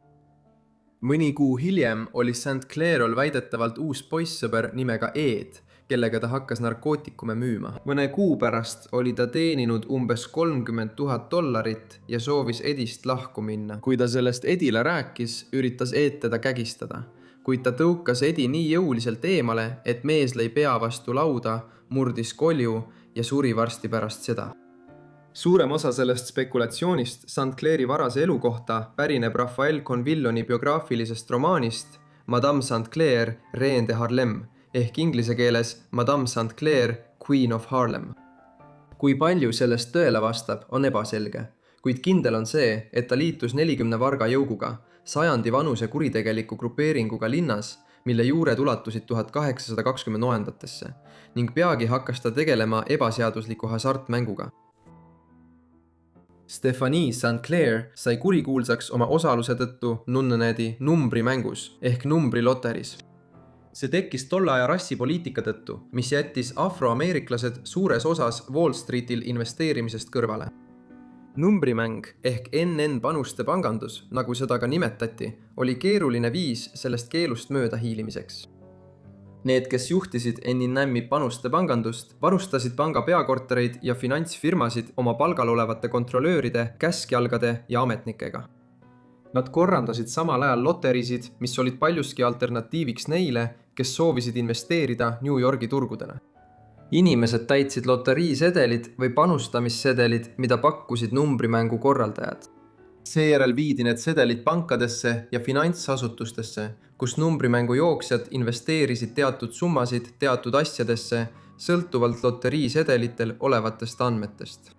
Mõni kuu hiljem oli St. Clair'ol väidetavalt uus poissõber nimega Ed, kellega ta hakkas narkootikume müüma. Mõne kuu pärast oli ta teeninud umbes $30,000 ja soovis Edist lahku minna. Kui ta sellest Edile rääkis, üritas Ed teda kägistada, kuid ta tõukas Edi nii jõuliselt eemale, et mees lõi pea vastu lauda, murdis kolju ja suri varsti pärast seda. Suurem osa sellest spekulatsioonist St. Clair'i varase elu kohta pärineb Raphael Convilloni biograafilisest romaanist Madame St. Clair, Reine de Harlem, ehk inglise keeles Madame St. Clair, Queen of Harlem. Kui palju sellest tõele vastab, on ebaselge, kuid kindel on see, et ta liitus 40 varga jõuguga, 100 vanuse kuritegeliku grupeeringuga linnas, mille juured ulatusid 1820 ning peagi hakkas ta tegelema ebaseadusliku hasartmänguga. Stephanie St. Clair sai kurikuulsaks oma osaluse tõttu nunnanedi numbrimängus ehk numbriloteris. See tekkis tolle aja rassipoliitika tõttu, mis jättis afroameeriklased suures osas Wall Streetil investeerimisest kõrvale. Numbrimäng ehk NN panuste pangandus, nagu seda ka nimetati, oli keeruline viis sellest keelust mööda hiilimiseks. Need, kes juhtisid NNM-i panuste pangandust, varustasid panga peakortereid ja finantsfirmasid oma palgal olevate kontrolööride, käskjalgade ja ametnikega. Nad korraldasid samal ajal loterisid, mis olid paljuski alternatiiviks neile, kes soovisid investeerida New Yorgi turgudele. Inimesed täitsid loteriisedelid või panustamissedelid, mida pakkusid numbrimängu korraldajad. Seejärel viidi need sedelid pankadesse ja finantsasutustesse, kus numbrimängu jooksjad investeerisid teatud summasid teatud asjadesse, sõltuvalt loteriisedelitel olevatest andmetest.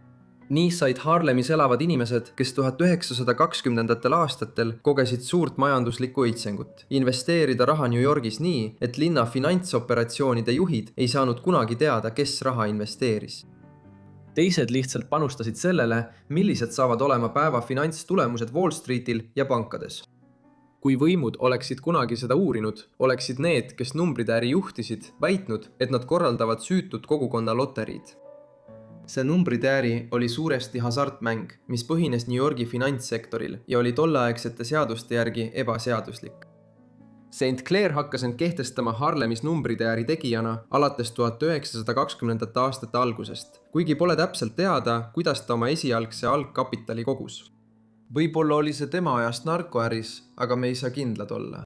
Nii said Harlemis elavad inimesed, kes 1920. aastatel kogesid suurt majanduslikku õitsengut, investeerida raha New Yorgis nii, et linna finantsoperatsioonide juhid ei saanud kunagi teada, kes raha investeeris. Teised lihtsalt panustasid sellele, millised saavad olema päeva finantstulemused Wall Streetil ja pankades. Kui võimud oleksid kunagi seda uurinud, oleksid need, kes numbritäri juhtisid, väitnud, et nad korraldavad süütud kogukonna loteriid. See numbritäri oli suuresti hasartmäng, mis põhines New Yorgi finantssektoril ja oli tolleaegsete seaduste järgi ebaseaduslik. St. Clair hakkas end kehtestama Harlemis numbritäri tegijana alates 1920. aastate algusest, kuigi pole täpselt teada, kuidas ta oma esialgse algkapitali kogus. Võib-olla oli see tema ajast narkoäris, aga me ei saa kindlad olla.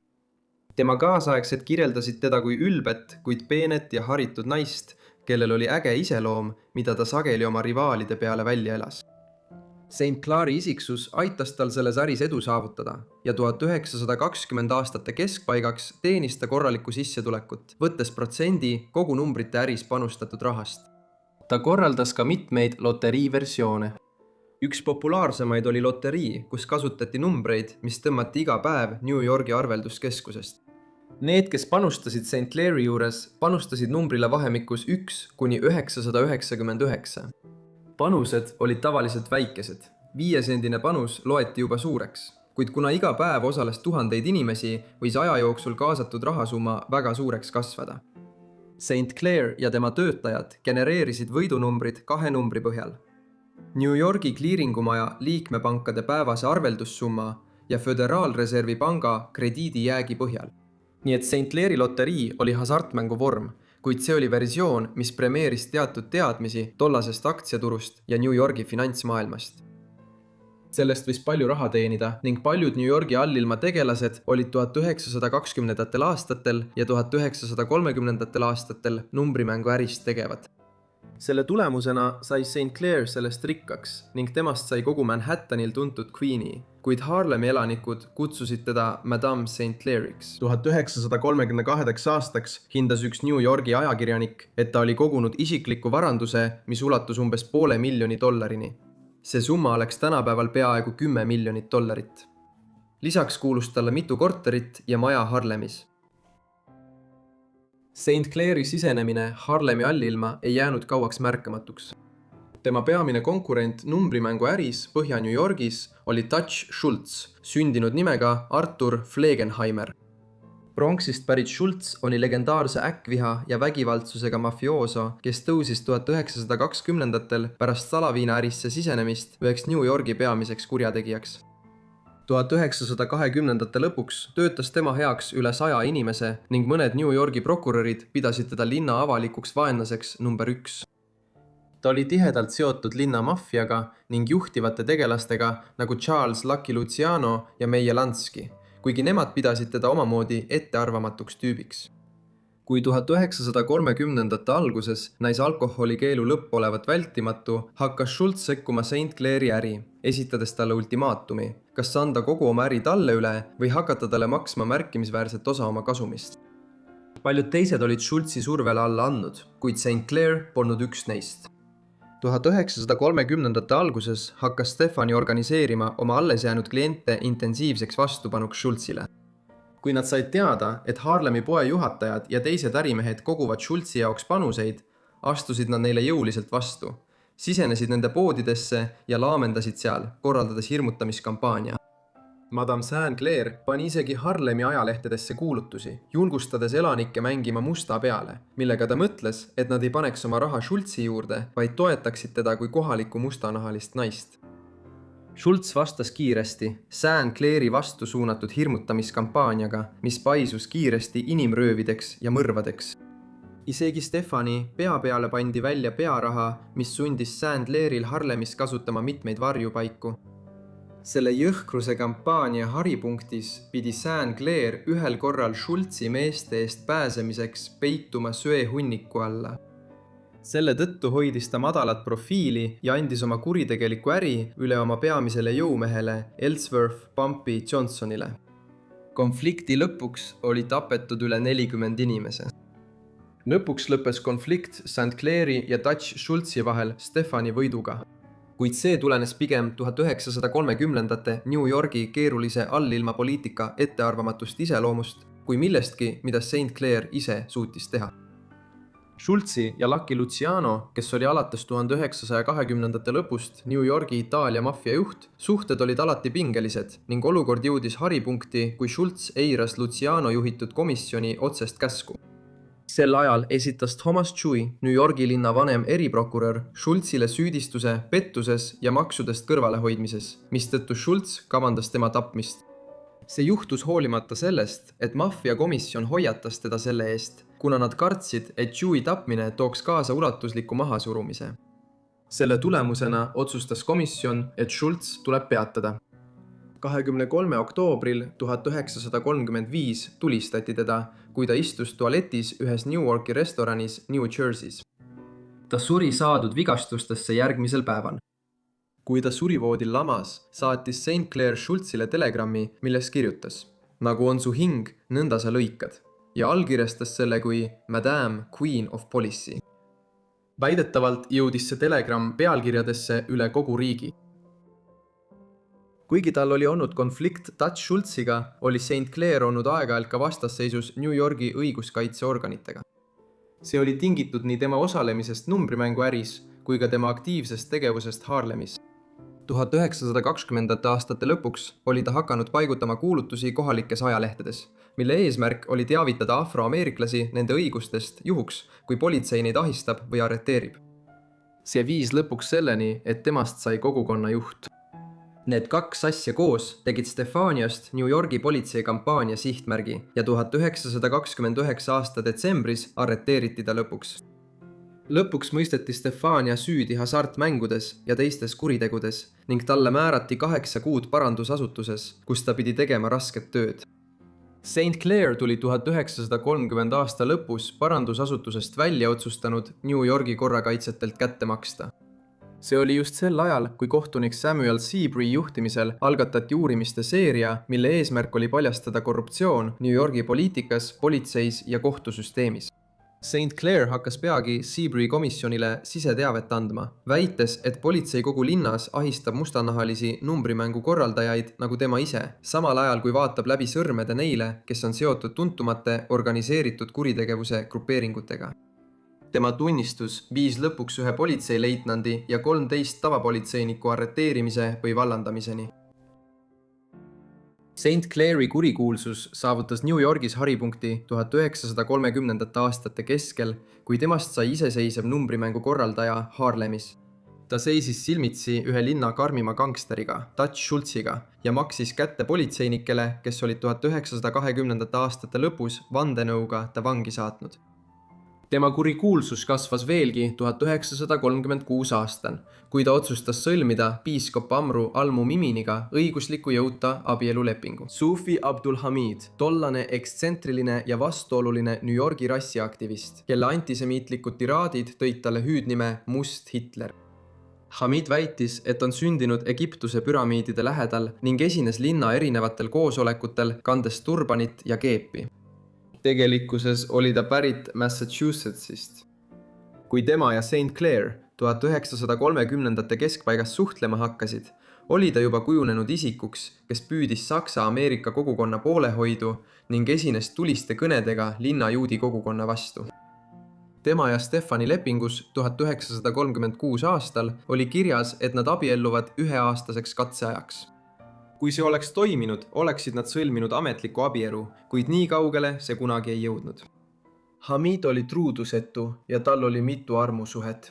Tema kaasaegsed kirjeldasid teda kui ülbet, kuid peenet ja haritud naist, kellel oli äge iseloom, mida ta sageli oma rivaalide peale välja elas. St. Clair'i isiksus aitas tal selles äris edu saavutada ja 1920 aastate keskpaigaks teenis ta korralikku sissetulekut, võttes protsendi kogu numbrite äris panustatud rahast. Ta korraldas ka mitmeid loteriiversioone. Üks populaarsemaid oli loterii, kus kasutati numbreid, mis tõmmati iga päev New Yorgi arvelduskeskusest. Need, kes panustasid St. Clair'i juures, panustasid numbrile vahemikus 1 kuni 999. Panused olid tavaliselt väikesed. 5-sendine panus loeti juba suureks, kuid kuna iga päev osales tuhandeid inimesi, võis aja jooksul kaasatud rahasumma väga suureks kasvada. St. Clair ja tema töötajad genereerisid võidunumbrid 2 numbri põhjal. New Yorgi kliiringumaja liikmepankade päevase arveldussumma ja Föderaalreservi panga krediidijäägi põhjal. Nii et St. Clair'i loterii oli hasartmängu vorm, kuid see oli versioon, mis premeeris teatud teadmisi tollasest aktsiaturust ja New Yorgi finantsmaailmast. Sellest võis palju raha teenida ning paljud New Yorgi allilma tegelased olid 1920. aastatel ja 1930. aastatel numbrimängu ärist tegevad. Selle tulemusena sai St. Clair sellest rikkaks ning temast sai kogu Manhattanil tuntud Queenie, kuid Harlemi elanikud kutsusid teda Madame St. Clairiks. 1932 aastaks hindas üks New Yorgi ajakirjanik, et ta oli kogunud isikliku varanduse, mis ulatus umbes $500,000. See summa oleks tänapäeval peaaegu $10 miljonit. Lisaks kuulus talle mitu korterit ja maja Harlemis. St. Clairi sisenemine Harlemi allilma ei jäänud kauaks märkamatuks. Tema peamine konkurent numbrimängu äris Põhja-New Yorgis oli Dutch Schultz, sündinud nimega Arthur Flegenheimer. Bronxist pärit Schultz oli legendaarse äkkviha ja vägivaldsusega mafiooso, kes tõusis 1920-ndatel pärast salaviinaärisse sisenemist üheks New Yorgi peamiseks kurjategijaks. 1920-ndate lõpuks töötas tema heaks üle 100 inimese ning mõned New Yorgi prokurörid pidasid teda linna avalikuks vaenlaseks number 1. Ta oli tihedalt seotud linna maffiaga ning juhtivate tegelastega nagu Charles Lucky Luciano ja Meyer Lansky, kuigi nemad pidasid teda omamoodi ettearvamatuks tüübiks. Kui 1930-ndate alguses näis alkoholikeelu lõpp olevat vältimatu, hakkas Schultz sekkuma St. Clairi äri, esitades talle ultimaatumi, kas anda kogu oma äri talle üle või hakata talle maksma märkimisväärset osa oma kasumist. Paljud teised olid Schultzi survele alla andnud, kuid St. Clair polnud üks neist. 1930-ndate alguses hakkas Stefani organiseerima oma alles jäänud kliente intensiivseks vastupanuks Schultzile. Kui nad said teada, et Harlemi poe juhatajad ja teised ärimehed koguvad Schultzi jaoks panuseid, astusid nad neile jõuliselt vastu, sisenesid nende poodidesse ja laamendasid seal, korraldades hirmutamiskampaania. Madame St. Clair pani isegi Harlemi ajalehtedesse kuulutusi, julgustades elanikke mängima musta peale, millega ta mõtles, et nad ei paneks oma raha Schultzi juurde, vaid toetaksid teda kui kohalikku mustanahalist naist. Schultz vastas kiiresti St. Clairi vastu suunatud hirmutamiskampaaniaga, mis paisus kiiresti inimröövideks ja mõrvadeks. Isegi Stefani pea peale pandi välja pearaha, mis sundis St. Clairil Harlemis kasutama mitmeid varjupaiku. Selle jõhkruse kampaania haripunktis pidi St. Clair ühel korral Schultzi meeste eest pääsemiseks peituma söehunniku alla. Selle tõttu hoidis ta madalat profiili ja andis oma kuritegeliku äri üle oma peamisele jõumehele Ellsworth Bumpy Johnsonile. Konflikti lõpuks oli tapetud üle 40 inimese. Lõpuks lõppes konflikt St. Clairi ja Dutch Schultzi vahel Stefani võiduga. Kuid see tulenes pigem 1930-ndate New Yorgi keerulise allilma poliitika ettearvamatust iseloomust kui millestki, mida St. Clair ise suutis teha. Schultzi ja Lucky Luciano, kes oli alates 1920-ndate lõpust New Yorgi Itaalia maffia juht, suhted olid alati pingelised ning olukord jõudis haripunkti, kui Schultz eiras Luciano juhitud komisjoni otsest käsku. Sel ajal esitas Thomas Dewey, New Yorgi linna vanem eriprokurör, Schultzile süüdistuse pettuses ja maksudest kõrvalehoidmises, mistõttu Schultz kavandas tema tapmist. See juhtus hoolimata sellest, et maffiakomisjon hoiatas teda selle eest, kuna nad kartsid, et Dewey tapmine tooks kaasa ulatusliku mahasurumise. Selle tulemusena otsustas komisjon, et Schultz tuleb peatada. 23. oktoobril 1935 tulistati teda, kui ta istus tualetis ühes New Yorki restoranis New Jersey's. Ta suri saadud vigastustesse järgmisel päeval. Kui ta surivoodil lamas, saatis St. Clair Schultzile telegrammi, milles kirjutas: "Nagu on su hing, nõnda sa lõikad", ja allkirjastas selle kui Madame Queen of Policy. Väidetavalt jõudis see telegramm pealkirjadesse üle kogu riigi. Kuigi tal oli olnud konflikt Dutch Schultziga, oli St. Clair olnud aeg-ajalt ka vastasseisus New Yorgi õiguskaitseorganitega. See oli tingitud nii tema osalemisest numbrimängu äris kui ka tema aktiivsest tegevusest Harlemis. 1920. aastate lõpuks oli ta hakanud paigutama kuulutusi kohalikes ajalehtedes, mille eesmärk oli teavitada afroameeriklasi nende õigustest juhuks, kui politsei neid ahistab või arreteerib. See viis lõpuks selleni, et temast sai kogukonna juht. Need kaks asja koos tegid Stefaniast New Yorgi politseikampaania sihtmärgi ja 1929 aasta detsembris arreteeriti ta lõpuks. Lõpuks mõisteti Stefania süüdi hasartmängudes ja teistes kuritegudes ning talle määrati 8 kuud parandusasutuses, kus ta pidi tegema rasket tööd. St. Clair tuli 1930 aasta lõpus parandusasutusest välja otsustanud New Yorgi korrakaitsjatelt kätte maksta. see oli just sel ajal, kui kohtunik Samuel Seabury juhtimisel algatati uurimiste seeria, mille eesmärk oli paljastada korruptsioon New Yorgi poliitikas, politseis ja kohtusüsteemis. St. Clair hakkas peagi Seabury komisjonile siseteavet andma, väites, et politsei kogu linnas ahistab mustanahalisi numbrimängu korraldajaid nagu tema ise, samal ajal kui vaatab läbi sõrmede neile, kes on seotud tuntumate organiseeritud kuritegevuse grupeeringutega. Tema tunnistus viis lõpuks ühe politseileitnandi ja 13 tavapolitseiniku arreteerimise või vallandamiseni. St. Clairi kurikuulsus saavutas New Yorgis haripunkti 1930. aastate keskel, kui temast sai iseseisev numbrimängu korraldaja Harlemis. Ta seisis silmitsi ühe linna karmima gangsteriga, Dutch Schultziga, ja maksis kätte politseinikele, kes olid 1920. aastate lõpus vandenõuga ta vangi saatnud. Tema kurikuulsus kasvas veelgi 1936 aastal, kui ta otsustas sõlmida piiskop Amru al-Muminiga õigusliku jõuta abielulepingu. Sufi Abdul Hamid, tollane ekstsentriline ja vastuoluline New Yorgi rassiaktivist, kelle antisemiitlikud tiraadid tõid talle hüüdnime Must Hitler. Hamid väitis, et on sündinud Egiptuse püramiidide lähedal ning esines linna erinevatel koosolekutel, kandes turbanit ja keepi. Tegelikkuses oli ta pärit Massachusettsist. Kui tema ja St. Clair 1930. keskpaigas suhtlema hakkasid, oli ta juba kujunenud isikuks, kes püüdis Saksa-Ameerika kogukonna poolehoidu ning esines tuliste kõnedega linna juudi kogukonna vastu. Tema ja Stefani lepingus 1936 aastal oli kirjas, et nad abielluvad üheaastaseks katseajaks. Kui see oleks toiminud, oleksid nad sõlminud ametliku abielu, kuid nii kaugele see kunagi ei jõudnud. Hamid oli truudusetu ja tal oli mitu armusuhet.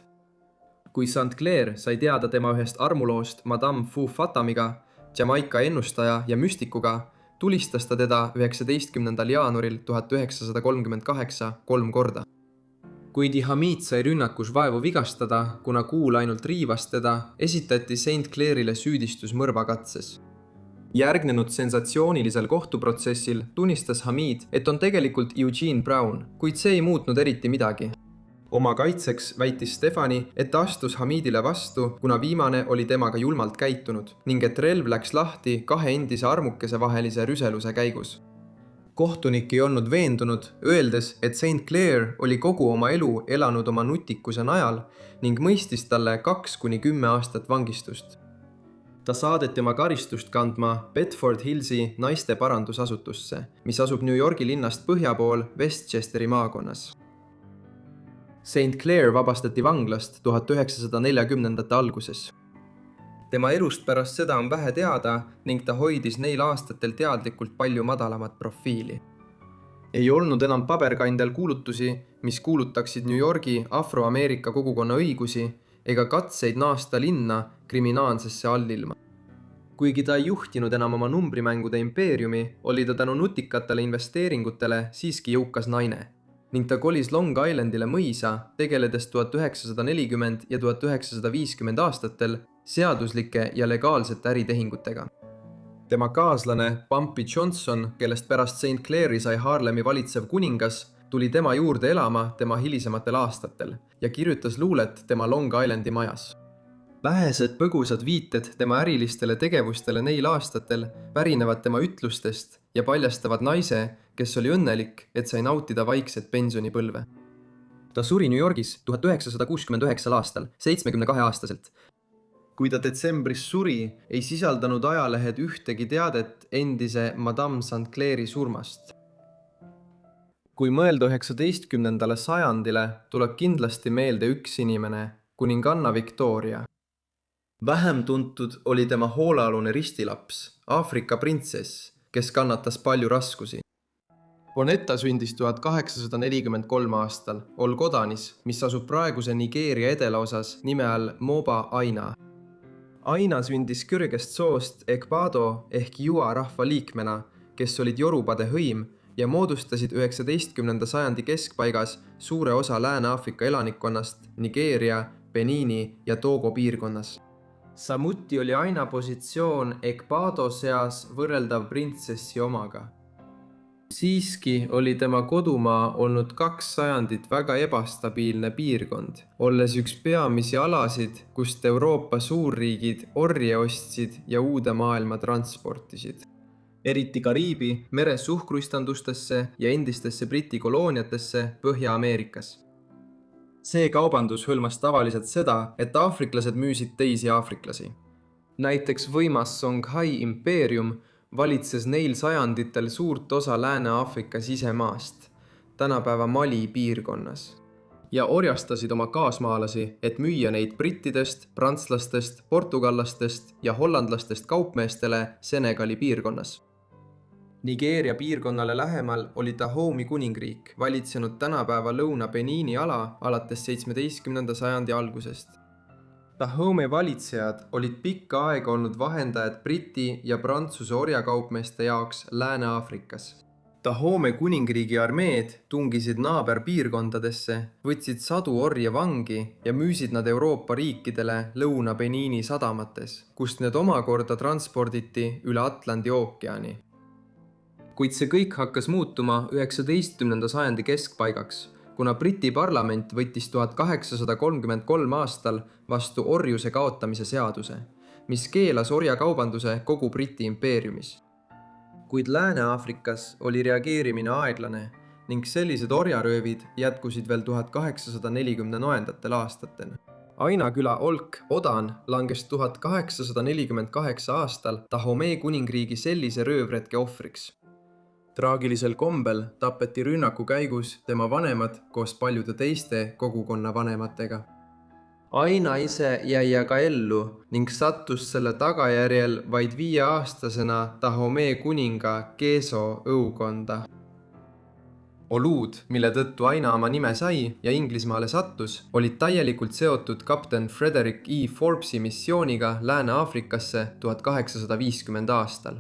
Kui St. Clair sai teada tema ühest armuloost Madame Fou Fatamiga, Jamaika ennustaja ja müstikuga, tulistas ta teda 19. jaanuaril 1938 3 korda. Kuidi Hamid sai rünnakus vaevu vigastada, kuna kuul ainult riivas teda, esitati St. Clairile süüdistus mõrvakatses. Järgnenud sensatsioonilisel kohtuprotsessil tunnistas Hamid, et on tegelikult Eugene Brown, kuid see ei muutnud eriti midagi. Oma kaitseks väitis Stefani, et ta astus Hamidile vastu, kuna viimane oli temaga julmalt käitunud ning et relv läks lahti 2 endise armukese vahelise rüseluse käigus. Kohtunik ei olnud veendunud, öeldes, et St. Clair oli kogu oma elu elanud oma nutikuse najal ning mõistis talle 2–10 aastat vangistust. Ta saadeti oma karistust kandma Bedford Hillsi naiste parandusasutusse, mis asub New Yorgi linnast põhja pool Westchesteri maakonnas. St. Clair vabastati vanglast 1940. alguses. Tema elust pärast seda on vähe teada ning ta hoidis neil aastatel teadlikult palju madalamat profiili. Ei olnud enam paberkandjal kuulutusi, mis kuulutaksid New Yorgi afroameerika kogukonna õigusi ega katseid naasta linna kriminaalsesse allilma. Kuigi ta ei juhtinud enam oma numbrimängude impeeriumi, oli ta tänu nutikatele investeeringutele siiski jõukas naine ning ta kolis Long Islandile mõisa, tegeledes 1940 ja 1950 aastatel seaduslike ja legaalsete äritehingutega. Tema kaaslane Bumpy Johnson, kellest pärast St. Clairi sai Harlemi valitsev kuningas, tuli tema juurde elama tema hilisematel aastatel ja kirjutas luulet tema Long Islandi majas. Vähesed põgusad viited tema ärilistele tegevustele neil aastatel pärinevad tema ütlustest ja paljastavad naise, kes oli õnnelik, et sai nautida vaikset pensionipõlve. Ta suri New Yorgis 1969 aastal, 72-aastaselt. Kui ta detsembris suri, ei sisaldanud ajalehed ühtegi teadet endise Madame St. Clairi surmast. Kui mõelda 19. sajandile, tuleb kindlasti meelde üks inimene, kuninganna Victoria. Vähem tuntud oli tema hoolealune ristilaps, Aafrika printsess, kes kannatas palju raskusi. Bonetta sündis 1843 aastal Olgodanis, mis asub praeguse Nigeeria edelaosas nime all Moba Aina. Aina sündis kõrgest soost Ekpado ehk Jua rahva liikmena, kes olid Yorubade hõim ja moodustasid 19. sajandi keskpaigas suure osa Lääne-Aafrika elanikkonnast Nigeeria, Benini ja Togo piirkonnas. Samuti oli Aina positsioon Ekpado seas võrreldav printsessi omaga. Siiski oli tema kodumaa olnud 2 sajandit väga ebastabiilne piirkond, olles üks peamisi alasid, kust Euroopa suurriigid orje ostsid ja uude maailma transportisid. Eriti Kariibi mere suhkruistandustesse ja endistesse Briti kolooniatesse Põhja-Ameerikas. See kaubandus hõlmas tavaliselt seda, et aafriklased müüsid teisi aafriklasi. Näiteks võimas Songhai impeerium valitses neil sajanditel suurt osa Lääne-Aafrika sisemaast, tänapäeva Mali piirkonnas, ja orjastasid oma kaasmaalasi, et müüa neid brittidest, prantslastest, portugallastest ja hollandlastest kaupmeestele Senegali piirkonnas. Nigeeria piirkonnale lähemal oli Dahomey kuningriik, valitsenud tänapäeva Lõuna-Beniini ala alates 17. sajandi algusest. Dahomey valitsejad olid pikka aega olnud vahendajad Briti ja Prantsuse orjakaupmeeste jaoks Lääne-Aafrikas. Dahomey kuningriigi armeed tungisid naaberpiirkondadesse, võtsid sadu orje vangi ja müüsid nad Euroopa riikidele Lõuna-Beniini sadamates, kust need omakorda transporditi üle Atlandi ookeani. Kuid see kõik hakkas muutuma 19. sajandi keskpaigaks, kuna Briti parlament võttis 1833 aastal vastu orjuse kaotamise seaduse, mis keelas orjakaubanduse kogu Briti impeeriumis. Kuid Lääne-Aafrikas oli reageerimine aeglane ning sellised orjaröövid jätkusid veel 1840. aastatel. Ainaküla olk Odan langes 1848 aastal Dahomey kuningriigi sellise röövretke ohvriks. Traagilisel kombel tapeti rünnaku käigus tema vanemad koos paljude teiste kogukonna vanematega. Aina ise jäi aga ellu ning sattus selle tagajärjel vaid 5-aastasena Dahomey kuninga Keso õukonda. Olud, mille tõttu Aina oma nime sai ja Inglismaale sattus, olid täielikult seotud kapten Frederick E. Forbesi missiooniga Lääne-Aafrikasse 1850. aastal.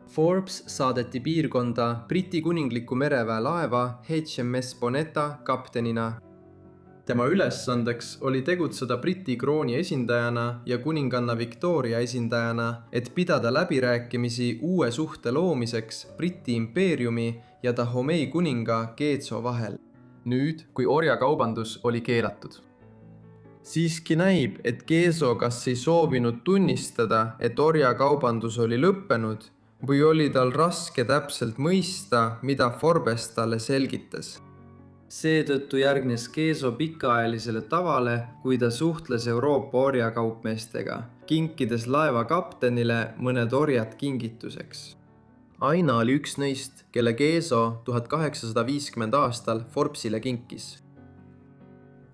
Forbes saadeti piirkonda Briti kuningliku mereväe laeva HMS Bonetta kaptenina. Tema ülesandeks oli tegutseda Briti krooni esindajana ja kuninganna Victoria esindajana, et pidada läbirääkimisi uue suhte loomiseks Briti impeeriumi ja Dahomey kuninga Keetso vahel, nüüd kui orjakaubandus oli keelatud. Siiski näib, et Keetso kas ei soovinud tunnistada, et orjakaubandus oli lõppenud, või oli tal raske täpselt mõista, mida Forbes talle selgitas. Seetõttu järgnes Keetso pikaajalisele tavale, kui ta suhtles Euroopa orjakaupmeestega, kinkides laeva kaptenile mõned orjad kingituseks. Aina oli üks neist, kelle Keetso 1850. aastal Forbesile kinkis.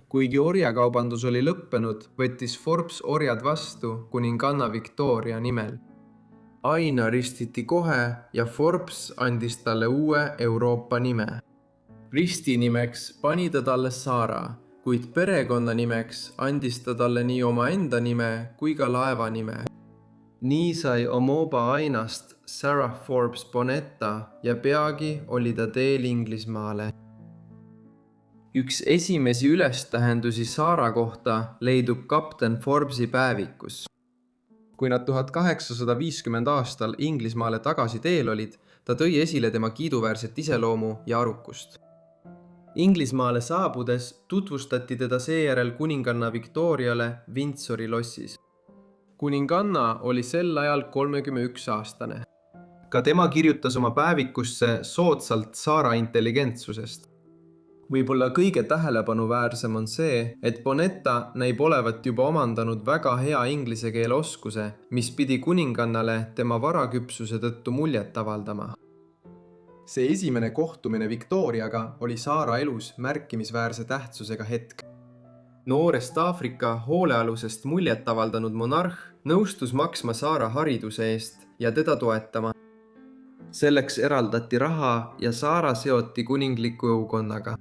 Kuigi orjakaubandus oli lõppenud, võttis Forbes orjad vastu kuninganna Victoria nimel. Aina ristiti kohe ja Forbes andis talle uue Euroopa nime. Ristinimeks pani ta talle Sara, kuid perekonnanimeks andis ta talle nii omaenda nime kui ka laeva nime. Nii sai Omoba Ainast Sarah Forbes Bonetta ja peagi oli ta teel Inglismaale. Üks esimesi ülestähendusi Sara kohta leidub kapten Forbesi päevikus. Kui nad 1850. aastal Inglismaale tagasi teel olid, ta tõi esile tema kiiduväärset iseloomu ja arukust. Inglismaale saabudes tutvustati teda seejärel kuninganna Victoriale Windsori lossis. Kuninganna oli sel ajal 31-aastane. Ka tema kirjutas oma päevikusse soodsalt Sara intelligentsusest. Võib-olla kõige tähelepanuväärsem on see, et Bonetta näib olevat juba omandanud väga hea inglise keele oskuse, mis pidi kuningannale tema varaküpsuse tõttu muljet avaldama. See esimene kohtumine Victoriaga oli Sara elus märkimisväärse tähtsusega hetk. Noorest Aafrika hoolealusest muljet avaldanud monarh nõustus maksma Sara hariduse eest ja teda toetama. Selleks eraldati raha ja Sara seoti kuningliku õukonnaga.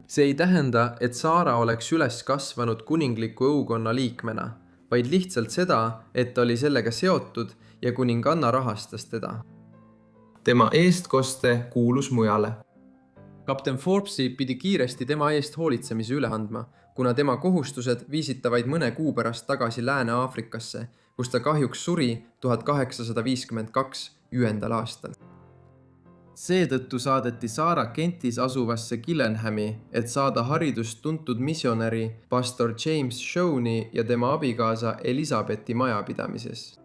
See ei tähenda, et Sara oleks üles kasvanud kuningliku õukonna liikmena, vaid lihtsalt seda, et ta oli sellega seotud ja kuninganna rahastas teda. Tema eestkoste kuulus mujale. Kapten Forbesi pidi kiiresti tema eest hoolitsemise üle andma, kuna tema kohustused viisid ta vaid mõne kuu pärast tagasi Lääne-Aafrikasse, kus ta kahjuks suri 1852 aastal. Seetõttu saadeti Sarah Kentis asuvasse Gillenhami, et saada haridust tuntud missionäri pastor James Shoney ja tema abikaasa Elisabethi majapidamises.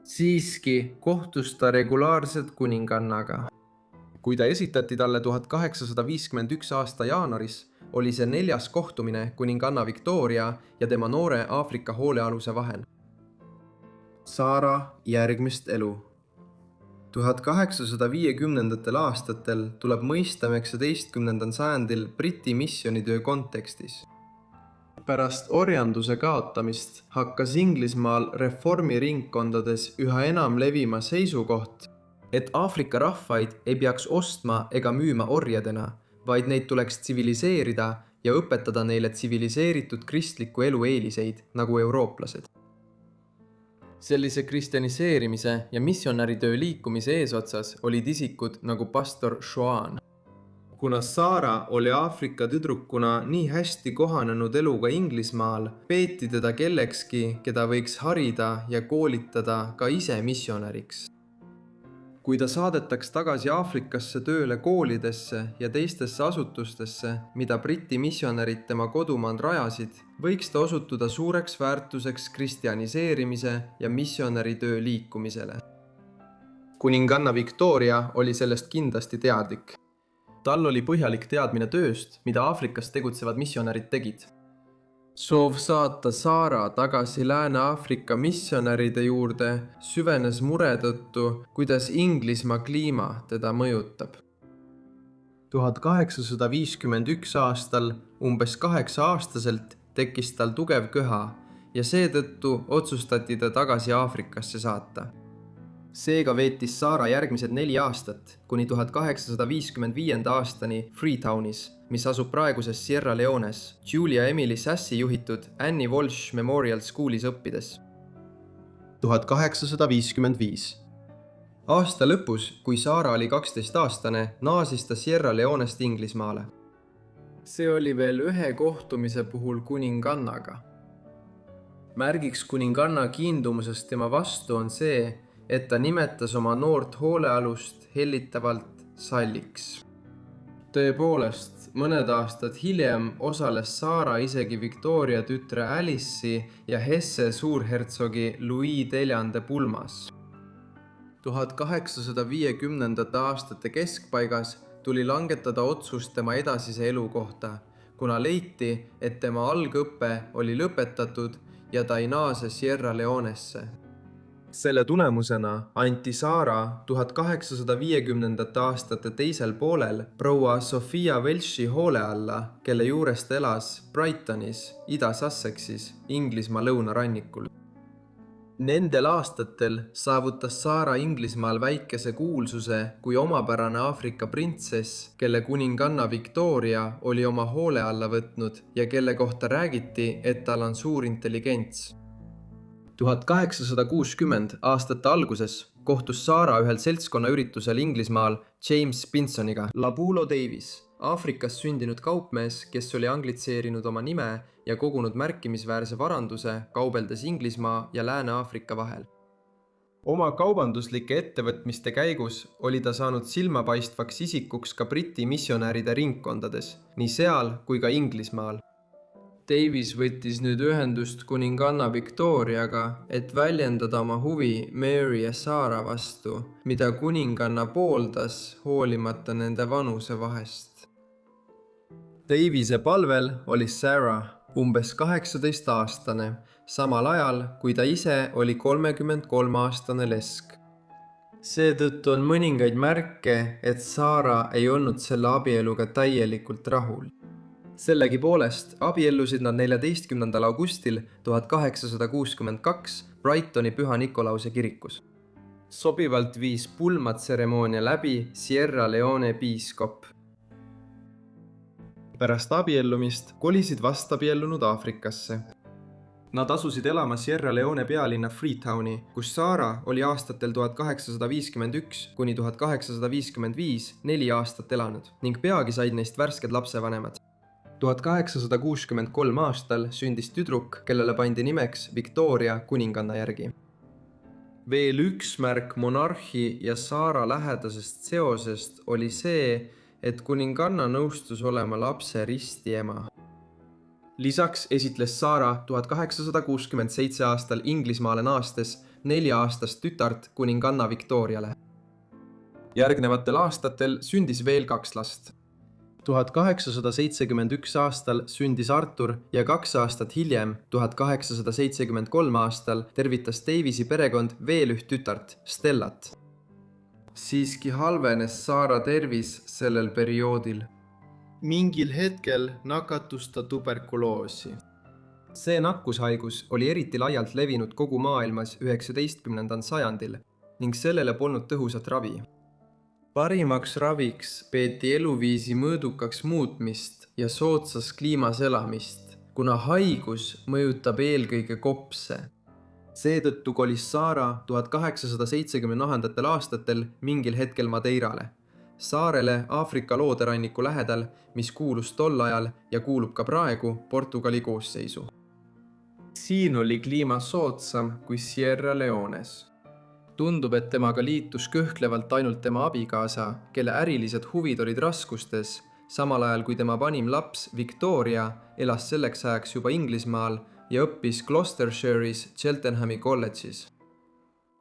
Siiski kohtus ta regulaarselt kuningannaga. Kui ta esitati talle 1851 aasta jaanuaris, oli see 4. kohtumine kuninganna Victoria ja tema noore Aafrika hoolealuse vahel. Sarah järgmist elu. 1850. aastatel tuleb mõista 19. sajandil Briti missionitöö kontekstis. Pärast orjanduse kaotamist hakkas Inglismaal reformiringkondades üha enam levima seisukoht, et Aafrika rahvaid ei peaks ostma ega müüma orjadena, vaid neid tuleks tsiviliseerida ja õpetada neile tsiviliseeritud kristliku elu eeliseid nagu eurooplased. Sellise kristjaniseerimise ja missionäritöö liikumise eesotsas olid isikud nagu pastor Joan. Kuna Sarah oli Aafrika tüdrukuna nii hästi kohanenud eluga Inglismaal, peeti teda kellekski, keda võiks harida ja koolitada ka ise missionäriks. Kui ta saadetaks tagasi Aafrikasse tööle koolidesse ja teistesse asutustesse, mida Briti missionärid tema kodumaal rajasid, võiks ta osutuda suureks väärtuseks kristjaniseerimise ja missionäritöö liikumisele. Kuninganna Victoria oli sellest kindlasti teadlik. Tal oli põhjalik teadmine tööst, mida Aafrikas tegutsevad missionärid tegid. Soov saata Sarah tagasi Lääne-Aafrika missionäride juurde süvenes mure tõttu, kuidas Inglismaa kliima teda mõjutab. 1851 aastal, umbes 8-aastaselt, tekkis tal tugev köha ja seetõttu otsustati ta tagasi Aafrikasse saata. Seega veetis Sarah järgmised 4 aastat, kuni 1855. aastani Freetownis, mis asub praeguses Sierra Leones, Julia Emily Sassi juhitud Annie Walsh Memorial Schoolis õppides. 1855. Aasta lõpus, kui Sarah oli 12-aastane, naasis ta Sierra Leonest Inglismaale. See oli veel ühe kohtumise puhul kuningannaga. Märgiks kuninganna kiindumusest tema vastu on see, et ta nimetas oma noort hoolealust hellitavalt Salliks. Tõepoolest, mõned aastad hiljem osales Sarah isegi Victoria tütre Alice'i ja Hesse suurhertsogi Louis IV pulmas. 1850. aastate keskpaigas tuli langetada otsus tema edasise elu kohta, kuna leiti, et tema algõpe oli lõpetatud ja ta ei naase Sierra Leonesse. Selle tulemusena anti Sarah 1850. aastate teisel poolel proua Sophia Welshi hoole alla, kelle juures ta elas Brightonis, Ida-Sussexis, Inglismaa lõunarannikul. Nendel aastatel saavutas Sarah Inglismaal väikese kuulsuse kui omapärane Aafrika printsess, kelle kuninganna Victoria oli oma hoole alla võtnud ja kelle kohta räägiti, et tal on suur intelligents. 1860 aastate alguses kohtus Sarah ühel seltskonnaüritusel Inglismaal James Pinsoniga, Labulo Davis, Aafrikas sündinud kaupmees, kes oli anglitseerinud oma nime ja kogunud märkimisväärse varanduse, kaubeldes Inglismaa ja Lääne-Aafrika vahel. Oma kaubanduslike ettevõtmiste käigus oli ta saanud silmapaistvaks isikuks ka Briti missionäride ringkondades, nii seal kui ka Inglismaal. Davis võttis nüüd ühendust kuninganna Victoriaga, et väljendada oma huvi Mary ja Sarah vastu, mida kuninganna pooldas hoolimata nende vanuse vahest. Davise palvel oli Sarah umbes 18-aastane, samal ajal kui ta ise oli 33-aastane lesk. Seetõttu on mõningaid märke, et Sarah ei olnud selle abieluga täielikult rahul. Sellegipoolest abiellusid nad 14. augustil 1862 Brightoni Püha Nikolause kirikus. Sobivalt viis pulmatseremoonia läbi Sierra Leone piiskop. Pärast abiellumist kolisid vastabiellunud Aafrikasse. Nad asusid elama Sierra Leone pealinna Freetowni, kus Sarah oli aastatel 1851 kuni 1855 4 aastat elanud ning peagi said neist värsked lapsevanemad. 1863 aastal sündis tüdruk, kellele pandi nimeks Victoria kuninganna järgi. Veel üks märk monarhi ja Saara lähedasest seosest oli see, et kuninganna nõustus olema lapse ristiema. Lisaks esitles Saara 1867 aastal Inglismaale naastes 4-aastast tütart kuninganna Victoriale. Järgnevatel aastatel sündis veel 2 last. 1871 aastal sündis Arthur ja 2 aastat hiljem, 1873 aastal, tervitas Davisi perekond veel üht tütart, Stellat. Siiski halvenes Saara tervis sellel perioodil. Mingil hetkel nakatus ta tuberkuloosi. See nakkushaigus oli eriti laialt levinud kogu maailmas 19. sajandil ning sellele polnud tõhusat ravi. Parimaks raviks peeti eluviisi mõõdukaks muutmist ja soodsas kliimas elamist, kuna haigus mõjutab eelkõige kopse. Seetõttu kolis Saara 1870. aastatel mingil hetkel Madeirale, saarele Aafrika looderanniku lähedal, mis kuulus tol ajal ja kuulub ka praegu Portugali koosseisu. Siin oli kliima soodsam kui Sierra Leones. Tundub, et temaga liitus kõhklevalt ainult tema abikaasa, kelle ärilised huvid olid raskustes, samal ajal kui tema vanim laps Victoria elas selleks ajaks juba Inglismaal ja õppis Gloucestershire'is Cheltenhami kolledžis.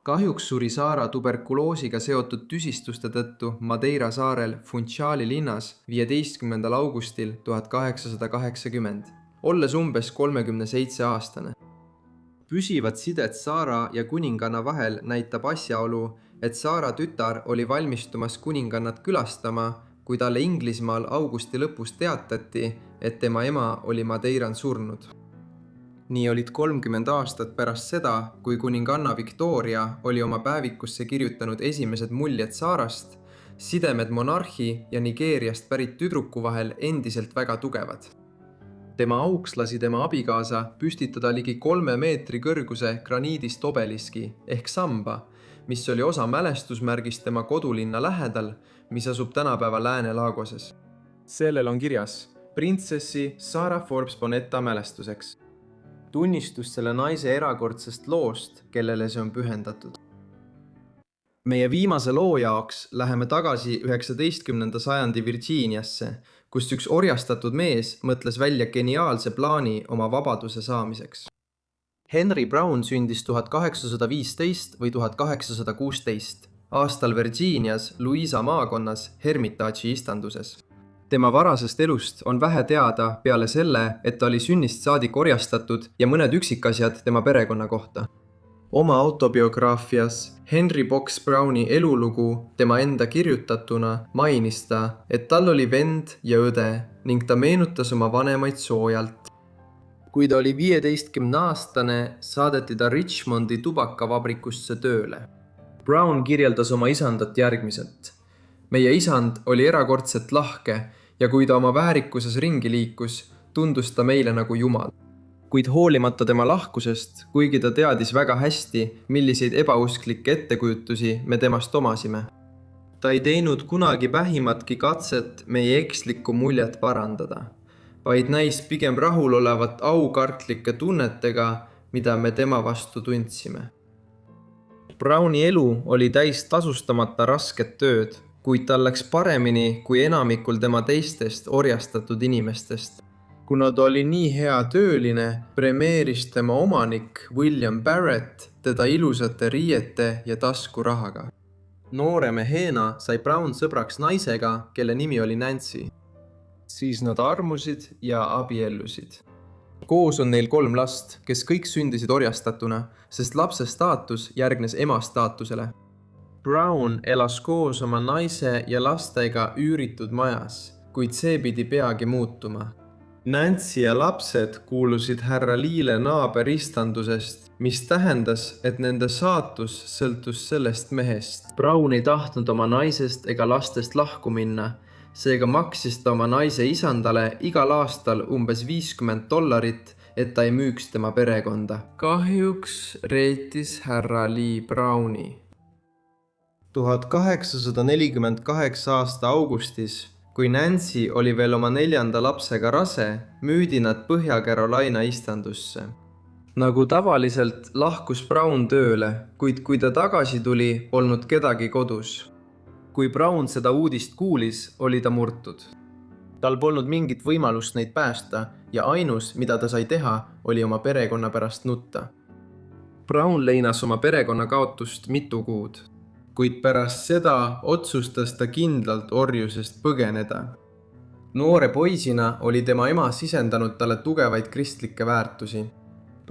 Kahjuks suri Saara tuberkuloosiga seotud tüsistuste tõttu Madeira saarel Funchali linnas 15. augustil 1880, olles umbes 37-aastane. Püsivat sidet Saara ja kuninganna vahel näitab asjaolu, et Saara tütar oli valmistumas kuningannat külastama, kui talle Inglismaal augusti lõpus teatati, et tema ema oli Madeiran surnud. Nii olid 30 aastat pärast seda, kui kuninganna Victoria oli oma päevikusse kirjutanud esimesed muljed Saarast, sidemed monarhi ja Nigeeriast pärit tüdruku vahel endiselt väga tugevad. Tema auks lasi tema abikaasa püstitada ligi 3 meetri kõrguse graniidist obeliski ehk samba, mis oli osa mälestusmärgist tema kodulinna lähedal, mis asub tänapäeva Lääne-Lagoses. Sellel on kirjas printsessi Sarah Forbes Bonetta mälestuseks. Tunnistus selle naise erakordsest loost, kellele see on pühendatud. Meie viimase loo jaoks läheme tagasi 19. sajandi Virginiasse, kus üks orjastatud mees mõtles välja geniaalse plaani oma vabaduse saamiseks. Henry Brown sündis 1815 või 1816 aastal Virginias Louisa maakonnas Hermitage'i istanduses. Tema varasest elust on vähe teada peale selle, et ta oli sünnist saadik orjastatud ja mõned üksikasjad tema perekonna kohta. Oma autobiograafias Henry Box Browni elulugu tema enda kirjutatuna mainis ta, et tal oli vend ja õde ning ta meenutas oma vanemaid soojalt. Kui ta oli 15-aastane, saadeti ta Richmondi tubakavabrikusse tööle. Brown kirjeldas oma isandat järgmiselt. Meie isand oli erakordselt lahke ja kui ta oma väärikuses ringi liikus, tundus ta meile nagu jumal. Kuid hoolimata tema lahkusest, kuigi ta teadis väga hästi, milliseid ebausklikke ettekujutusi me temast omasime. Ta ei teinud kunagi vähimatki katset meie ekslikku muljet parandada, vaid näis pigem rahulolevat aukartlike tunnetega, mida me tema vastu tundsime. Browni elu oli täis tasustamata rasket tööd, kuid tal läks paremini kui enamikul tema teistest orjastatud inimestest. Kuna ta oli nii hea tööline, premeeris tema omanik William Barrett teda ilusate riiete ja taskurahaga. Noore mehena sai Brown sõbraks naisega, kelle nimi oli Nancy. Siis nad armusid ja abiellusid. Koos on neil 3 last, kes kõik sündisid orjastatuna, sest lapse staatus järgnes ema staatusele. Brown elas koos oma naise ja lastega üüritud majas, kuid see pidi peagi muutuma. Nancy ja lapsed kuulusid härra Lee'le naaberistandusest, mis tähendas, et nende saatus sõltus sellest mehest. Brown ei tahtnud oma naisest ega lastest lahku minna, seega maksis ta oma naise isandale igal aastal umbes $50, et ta ei müüks tema perekonda. Kahjuks reetis härra Lee Browni. 1848 aasta augustis, kui Nancy oli veel oma 4. lapsega rase, müüdi nad Põhja-Carolina istandusse. Nagu tavaliselt lahkus Brown tööle, kuid kui ta tagasi tuli, polnud kedagi kodus. Kui Brown seda uudist kuulis, oli ta murtud. Tal polnud mingit võimalust neid päästa ja ainus, mida ta sai teha, oli oma perekonna pärast nutta. Brown leinas oma perekonna kaotust mitu kuud, kuid pärast seda otsustas ta kindlalt orjusest põgeneda. Noore poisina oli tema ema sisendanud talle tugevaid kristlikke väärtusi.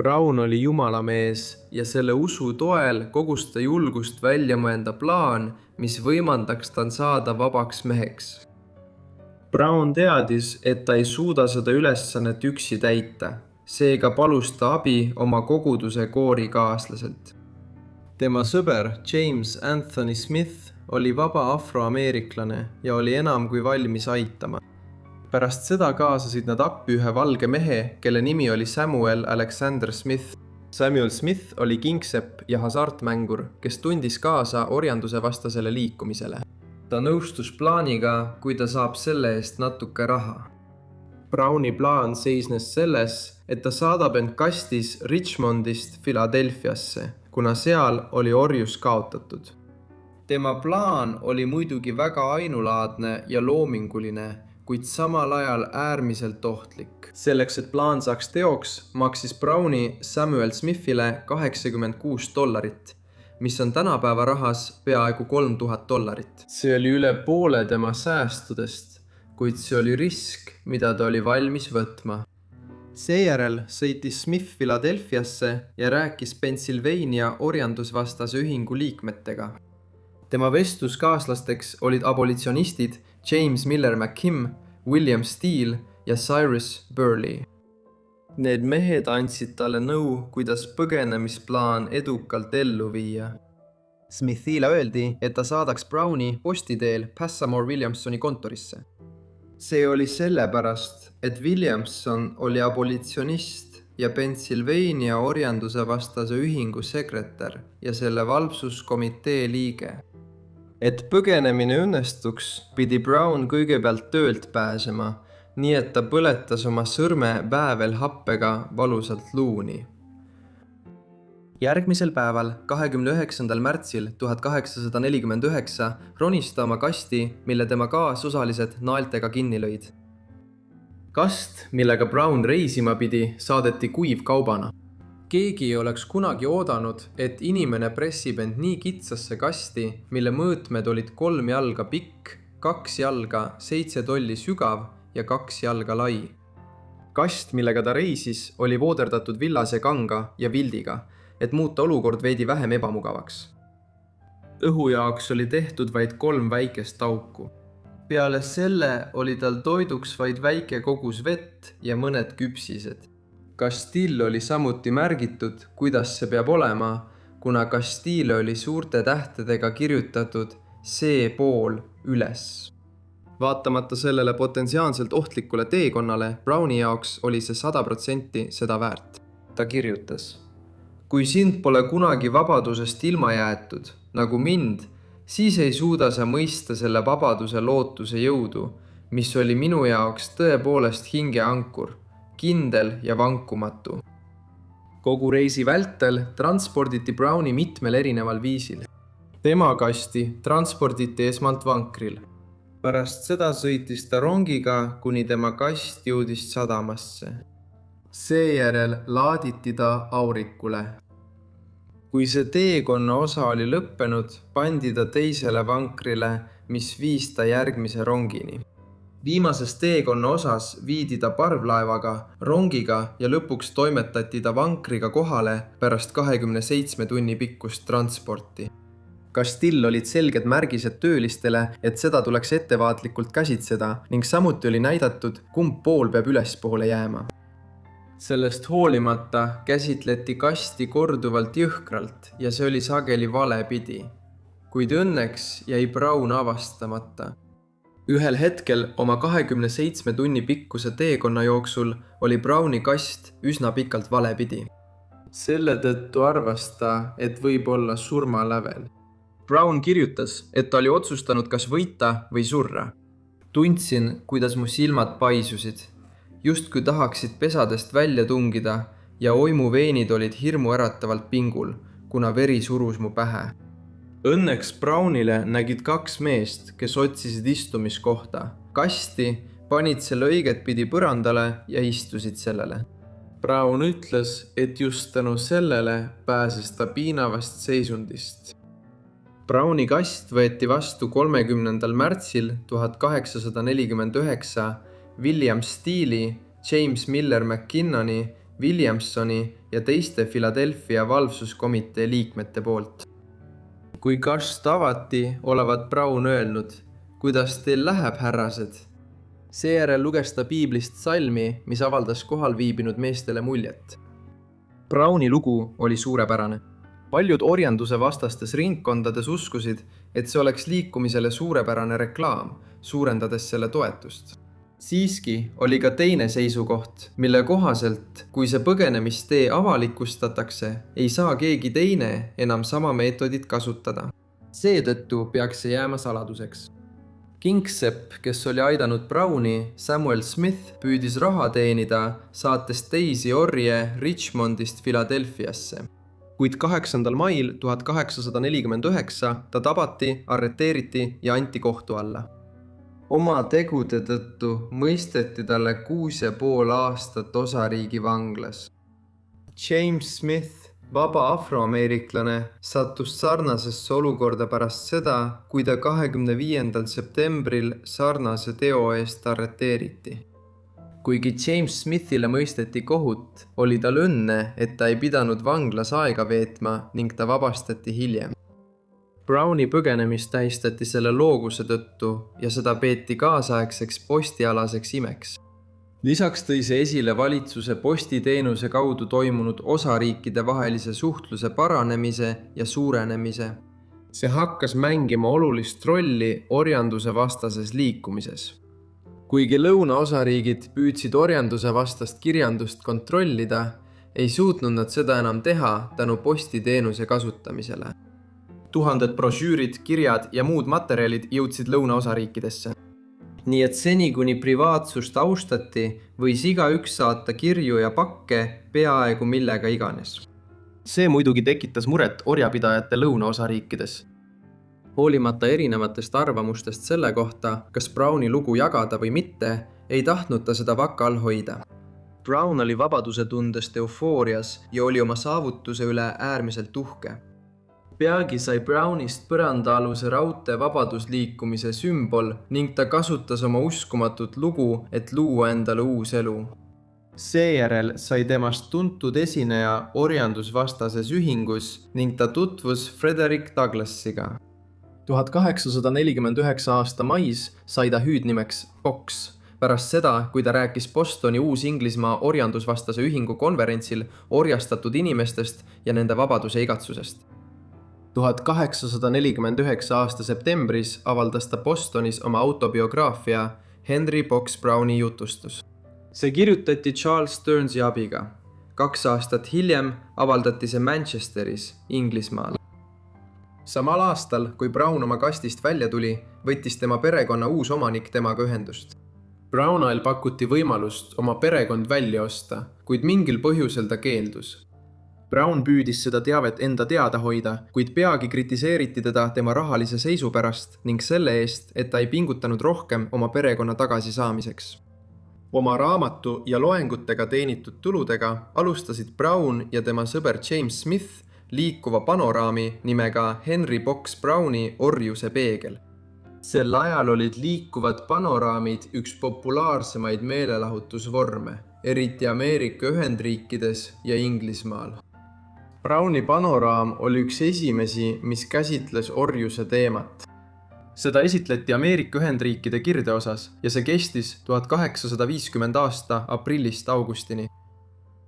Brown oli jumalamees ja selle usu toel kogus ta julgust välja mõelda plaan, mis võimaldaks tal saada vabaks meheks. Brown teadis, et ta ei suuda seda ülesannet üksi täita, seega palus ta abi oma koguduse koorikaaslaselt. Tema sõber James Anthony Smith oli vaba afroameeriklane ja oli enam kui valmis aitama. Pärast seda kaasasid nad appi ühe valge mehe, kelle nimi oli Samuel Alexander Smith. Samuel Smith oli kingsepp ja hasartmängur, kes tundis kaasa orjanduse vastasele liikumisele. Ta nõustus plaaniga, kui ta saab selle eest natuke raha. Browni plaan seisnes selles, et ta saadab end kastis Richmondist Philadelphiasse, kuna seal oli orjus kaotatud. Tema plaan oli muidugi väga ainulaadne ja loominguline, kuid samal ajal äärmiselt ohtlik. Selleks, et plaan saaks teoks, maksis Browni Samuel Smithile $86, mis on tänapäeva rahas peaaegu $3000. See oli üle poole tema säästudest, kuid see oli risk, mida ta oli valmis võtma. Seejärel sõitis Smith Philadelphiasse ja rääkis Pennsylvania orjandusvastase ühingu liikmetega. Tema vestluskaaslasteks olid abolitsionistid James Miller McKim, William Steele ja Cyrus Burley. Need mehed andsid talle nõu, kuidas põgenemisplaan edukalt ellu viia. Smithile öeldi, et ta saadaks Browni postiteel Passamore Williamsoni kontorisse. See oli sellepärast, et Williamson oli abolitsionist ja Pennsylvania orjanduse vastase ühingu sekretär ja selle valvsuskomitee liige. Et põgenemine õnnestuks, pidi Brown kõigepealt töölt pääsema, nii et ta põletas oma sõrme väävelhappega valusalt luuni. Järgmisel päeval, 29. märtsil 1849, ronis ta oma kasti, mille tema kaasosalised naeltega kinni lõid. Kast, millega Brown reisima pidi, saadeti kuivkaubana. Keegi ei oleks kunagi oodanud, et inimene pressib end nii kitsasse kasti, mille mõõtmed olid 3 jalga pikk, 2 jalga 7 tolli sügav ja 2 jalga lai. Kast, millega ta reisis, oli vooderdatud villase kanga ja vildiga, et muuta olukord veidi vähem ebamugavaks. Õhu jaoks oli tehtud vaid 3 väikest auku. Peale selle oli tal toiduks vaid väike kogus vett ja mõned küpsised. Kastill oli samuti märgitud, kuidas see peab olema, kuna kastiile oli suurte tähtedega kirjutatud see pool üles. Vaatamata sellele potentsiaalselt ohtlikule teekonnale, Browni jaoks oli see 100% seda väärt. Ta kirjutas: Kui sind pole kunagi vabadusest ilma jäetud, nagu mind, siis ei suuda sa mõista selle vabaduse lootuse jõudu, mis oli minu jaoks tõepoolest hingeankur, kindel ja vankumatu. Kogu reisi vältel transporditi Browni mitmel erineval viisil. Tema kasti transporditi esmalt vankril. Pärast seda sõitis ta rongiga, kuni tema kast jõudis sadamasse. Seejärel laaditi ta aurikule. Kui see teekonna osa oli lõppenud, pandi ta teisele vankrile, mis viis ta järgmise rongini. Viimases teekonna osas viidi ta parvlaevaga, rongiga ja lõpuks toimetati ta vankriga kohale pärast 27 tunni pikkust transporti. Kastill olid selged märgised töölistele, et seda tuleks ettevaatlikult käsitseda ning samuti oli näidatud, kumb pool peab ülespoole jääma. Sellest hoolimata käsitleti kasti korduvalt jõhkralt ja see oli sageli valepidi. Kuid õnneks jäi Brown avastamata. Ühel hetkel oma 27 tunni pikkuse teekonna jooksul oli Browni kast üsna pikalt valepidi. Selle tõttu arvas ta, et võib olla surmalävel. Brown kirjutas, et ta oli otsustanud kas võita või surra. Tundsin, kuidas mu silmad paisusid. Justkui tahaksid pesadest välja tungida ja oimuveenid olid hirmuäratavalt pingul, kuna veri surus mu pähe. Õnneks Brownile nägid 2 meest, kes otsisid istumiskohta. Kasti, panid selle õiget pidi põrandale ja istusid sellele. Brown ütles, et just tänu sellele pääses ta piinavast seisundist. Browni kast võeti vastu 30. märtsil 1849 William Steele'i, James Miller McKinnoni, Williamsoni ja teiste Philadelphia valvsuskomitee liikmete poolt. Kui kast avati, olevat Brown öelnud, kuidas teil läheb, härrased? Seejärel luges ta piiblist salmi, mis avaldas kohal viibinud meestele muljet. Browni lugu oli suurepärane. Paljud orjanduse vastastes ringkondades uskusid, et see oleks liikumisele suurepärane reklaam, suurendades selle toetust. Siiski oli ka teine seisukoht, mille kohaselt, kui see põgenemistee avalikustatakse, ei saa keegi teine enam sama meetodit kasutada. Seetõttu peaks see jääma saladuseks. Kingsepp, kes oli aidanud Browni, Samuel Smith, püüdis raha teenida, saates teisi orje Richmondist Philadelphiasse. Kuid 8. mail 1849 ta tabati, arreteeriti ja anti kohtu alla. Oma tegude tõttu mõisteti talle 6,5 aastat osariigi vanglas. James Smith, vaba afroameeriklane, sattus sarnasesse olukorda pärast seda, kui ta 25. septembril sarnase teo eest arreteeriti. Kuigi James Smithile mõisteti kohut, oli tal õnne, et ta ei pidanud vanglas aega veetma ning ta vabastati hiljem. Browni põgenemist tähistati selle looguse tõttu ja seda peeti kaasaegseks postialaseks imeks. Lisaks tõi see esile valitsuse postiteenuse kaudu toimunud osariikide vahelise suhtluse paranemise ja suurenemise. See hakkas mängima olulist rolli orjanduse vastases liikumises. Kuigi lõunaosariigid püüdsid orjanduse vastast kirjandust kontrollida, ei suutnud nad seda enam teha tänu postiteenuse kasutamisele. 1000 brošüürid, kirjad ja muud materjalid jõudsid lõunaosariikidesse. Nii et seni, kuni privaatsust austati, võis igaüks saata kirju ja pakke peaaegu millega iganes. See muidugi tekitas muret orjapidajate lõunaosariikides. Hoolimata erinevatest arvamustest selle kohta, kas Browni lugu jagada või mitte, ei tahtnud ta seda vaka all hoida. Brown oli vabaduse tundest eufoorias ja oli oma saavutuse üle äärmiselt uhke. Peagi sai Brownist põrandaaluse raudtee vabadusliikumise sümbol ning ta kasutas oma uskumatut lugu, et luua endale uus elu. Seejärel sai temast tuntud esineja orjandusvastases ühingus ning ta tutvus Frederick Douglasiga. 1849 aasta mais sai ta hüüdnimeks Fox, pärast seda, kui ta rääkis Bostoni Uus-Inglismaa orjandusvastase ühingu konverentsil orjastatud inimestest ja nende vabaduse igatsusest. 1849 aasta septembris avaldas ta Bostonis oma autobiograafia Henry Box Browni jutustus. See kirjutati Charles Stearnsi abiga. 2 aastat hiljem avaldati see Manchesteris, Inglismaal. Samal aastal, kui Brown oma kastist välja tuli, võttis tema perekonna uus omanik temaga ühendust. Brownil pakuti võimalust oma perekond välja osta, kuid mingil põhjusel ta keeldus. Brown püüdis seda teavet enda teada hoida, kuid peagi kritiseeriti teda tema rahalise seisu pärast ning selle eest, et ta ei pingutanud rohkem oma perekonna tagasisaamiseks. Oma raamatu ja loengutega teenitud tuludega alustasid Brown ja tema sõber James Smith liikuva panoraami nimega Henry Box Browni orjuse peegel. Sel ajal olid liikuvad panoraamid üks populaarsemaid meelelahutusvorme, eriti Ameerika Ühendriikides ja Inglismaal. Browni panoraam oli üks esimesi, mis käsitles orjuse teemat. Seda esitleti Ameerika Ühendriikide kirdeosas ja see kestis 1850 aasta aprillist augustini.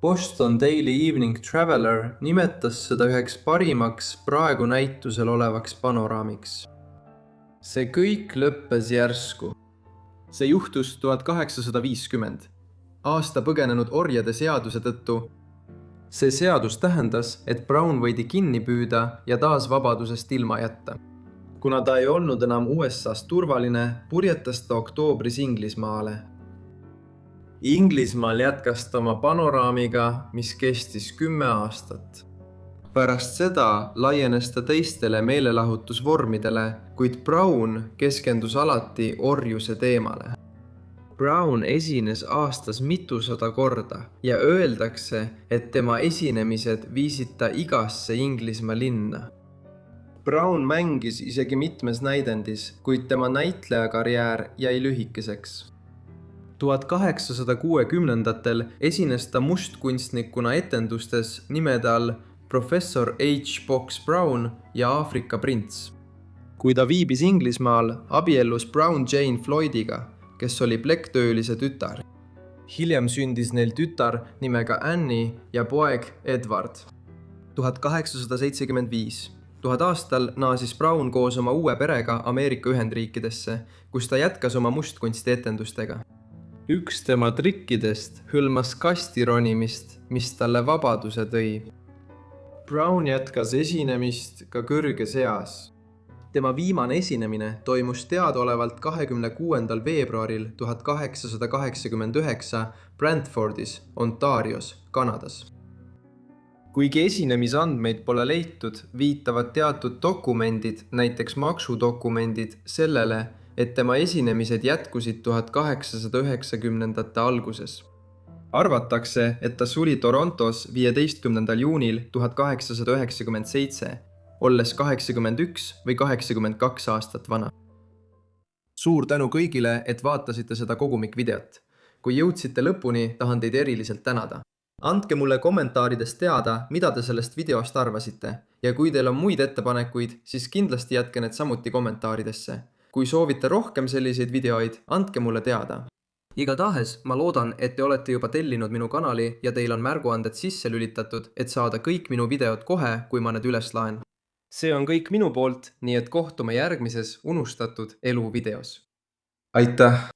Boston Daily Evening Traveler nimetas seda üheks parimaks praegu näitusel olevaks panoraamiks. See kõik lõppes järsku. See juhtus 1850. Aasta põgenenud orjade seaduse tõttu. See seadus tähendas, et Brown võidi kinni püüda ja taas vabadusest ilma jätta. Kuna ta ei olnud enam USA's turvaline, purjetas ta oktoobris Inglismaale. Inglismaal jätkas ta oma panoraamiga, mis kestis 10 aastat. Pärast seda laienes ta teistele meelelahutusvormidele, kuid Brown keskendus alati orjuse teemale. Brown esines aastas mitusada korda ja öeldakse, et tema esinemised viisid ta igasse Inglismaa linna. Brown mängis isegi mitmes näidendis, kuid tema näitlejakarjäär jäi lühikeseks. 1860-ndatel esines ta mustkunstnikuna etendustes nimede all professor H. Box Brown ja Aafrika prints. Kui ta viibis Inglismaal, abiellus Brown Jane Floydiga, kes oli plekktöölise tütar. Hiljem sündis neil tütar nimega Annie ja poeg Edward. 1875. 1000 aastal naasis Brown koos oma uue perega Ameerika Ühendriikidesse, kus ta jätkas oma mustkunsti etendustega. Üks tema trikkidest hõlmas kastironimist, mis talle vabaduse tõi. Brown jätkas esinemist ka kõrges eas. Tema viimane esinemine toimus teadaolevalt 26. veebruaril 1889 Brantfordis, Ontarios, Kanadas. Kuigi esinemisandmeid pole leitud, viitavad teatud dokumendid, näiteks maksudokumendid, sellele, et tema esinemised jätkusid 1890-ndate alguses. Arvatakse, et ta suri Torontos 15. juunil 1897, olles 81 või 82 aastat vana. Suur tänu kõigile, et vaatasite seda kogumikvideot. Kui jõudsite lõpuni, tahan teid eriliselt tänada. Andke mulle kommentaarides teada, mida te sellest videost arvasite ja kui teil on muid ettepanekuid, siis kindlasti jätke need samuti kommentaaridesse. Kui soovite rohkem selliseid videoid, andke mulle teada. Igatahes ma loodan, et te olete juba tellinud minu kanali ja teil on märguanded sisse lülitatud, et saada kõik minu videod kohe, kui ma need üles laen. See on kõik minu poolt, nii et kohtume järgmises unustatud elu videos. Aitäh!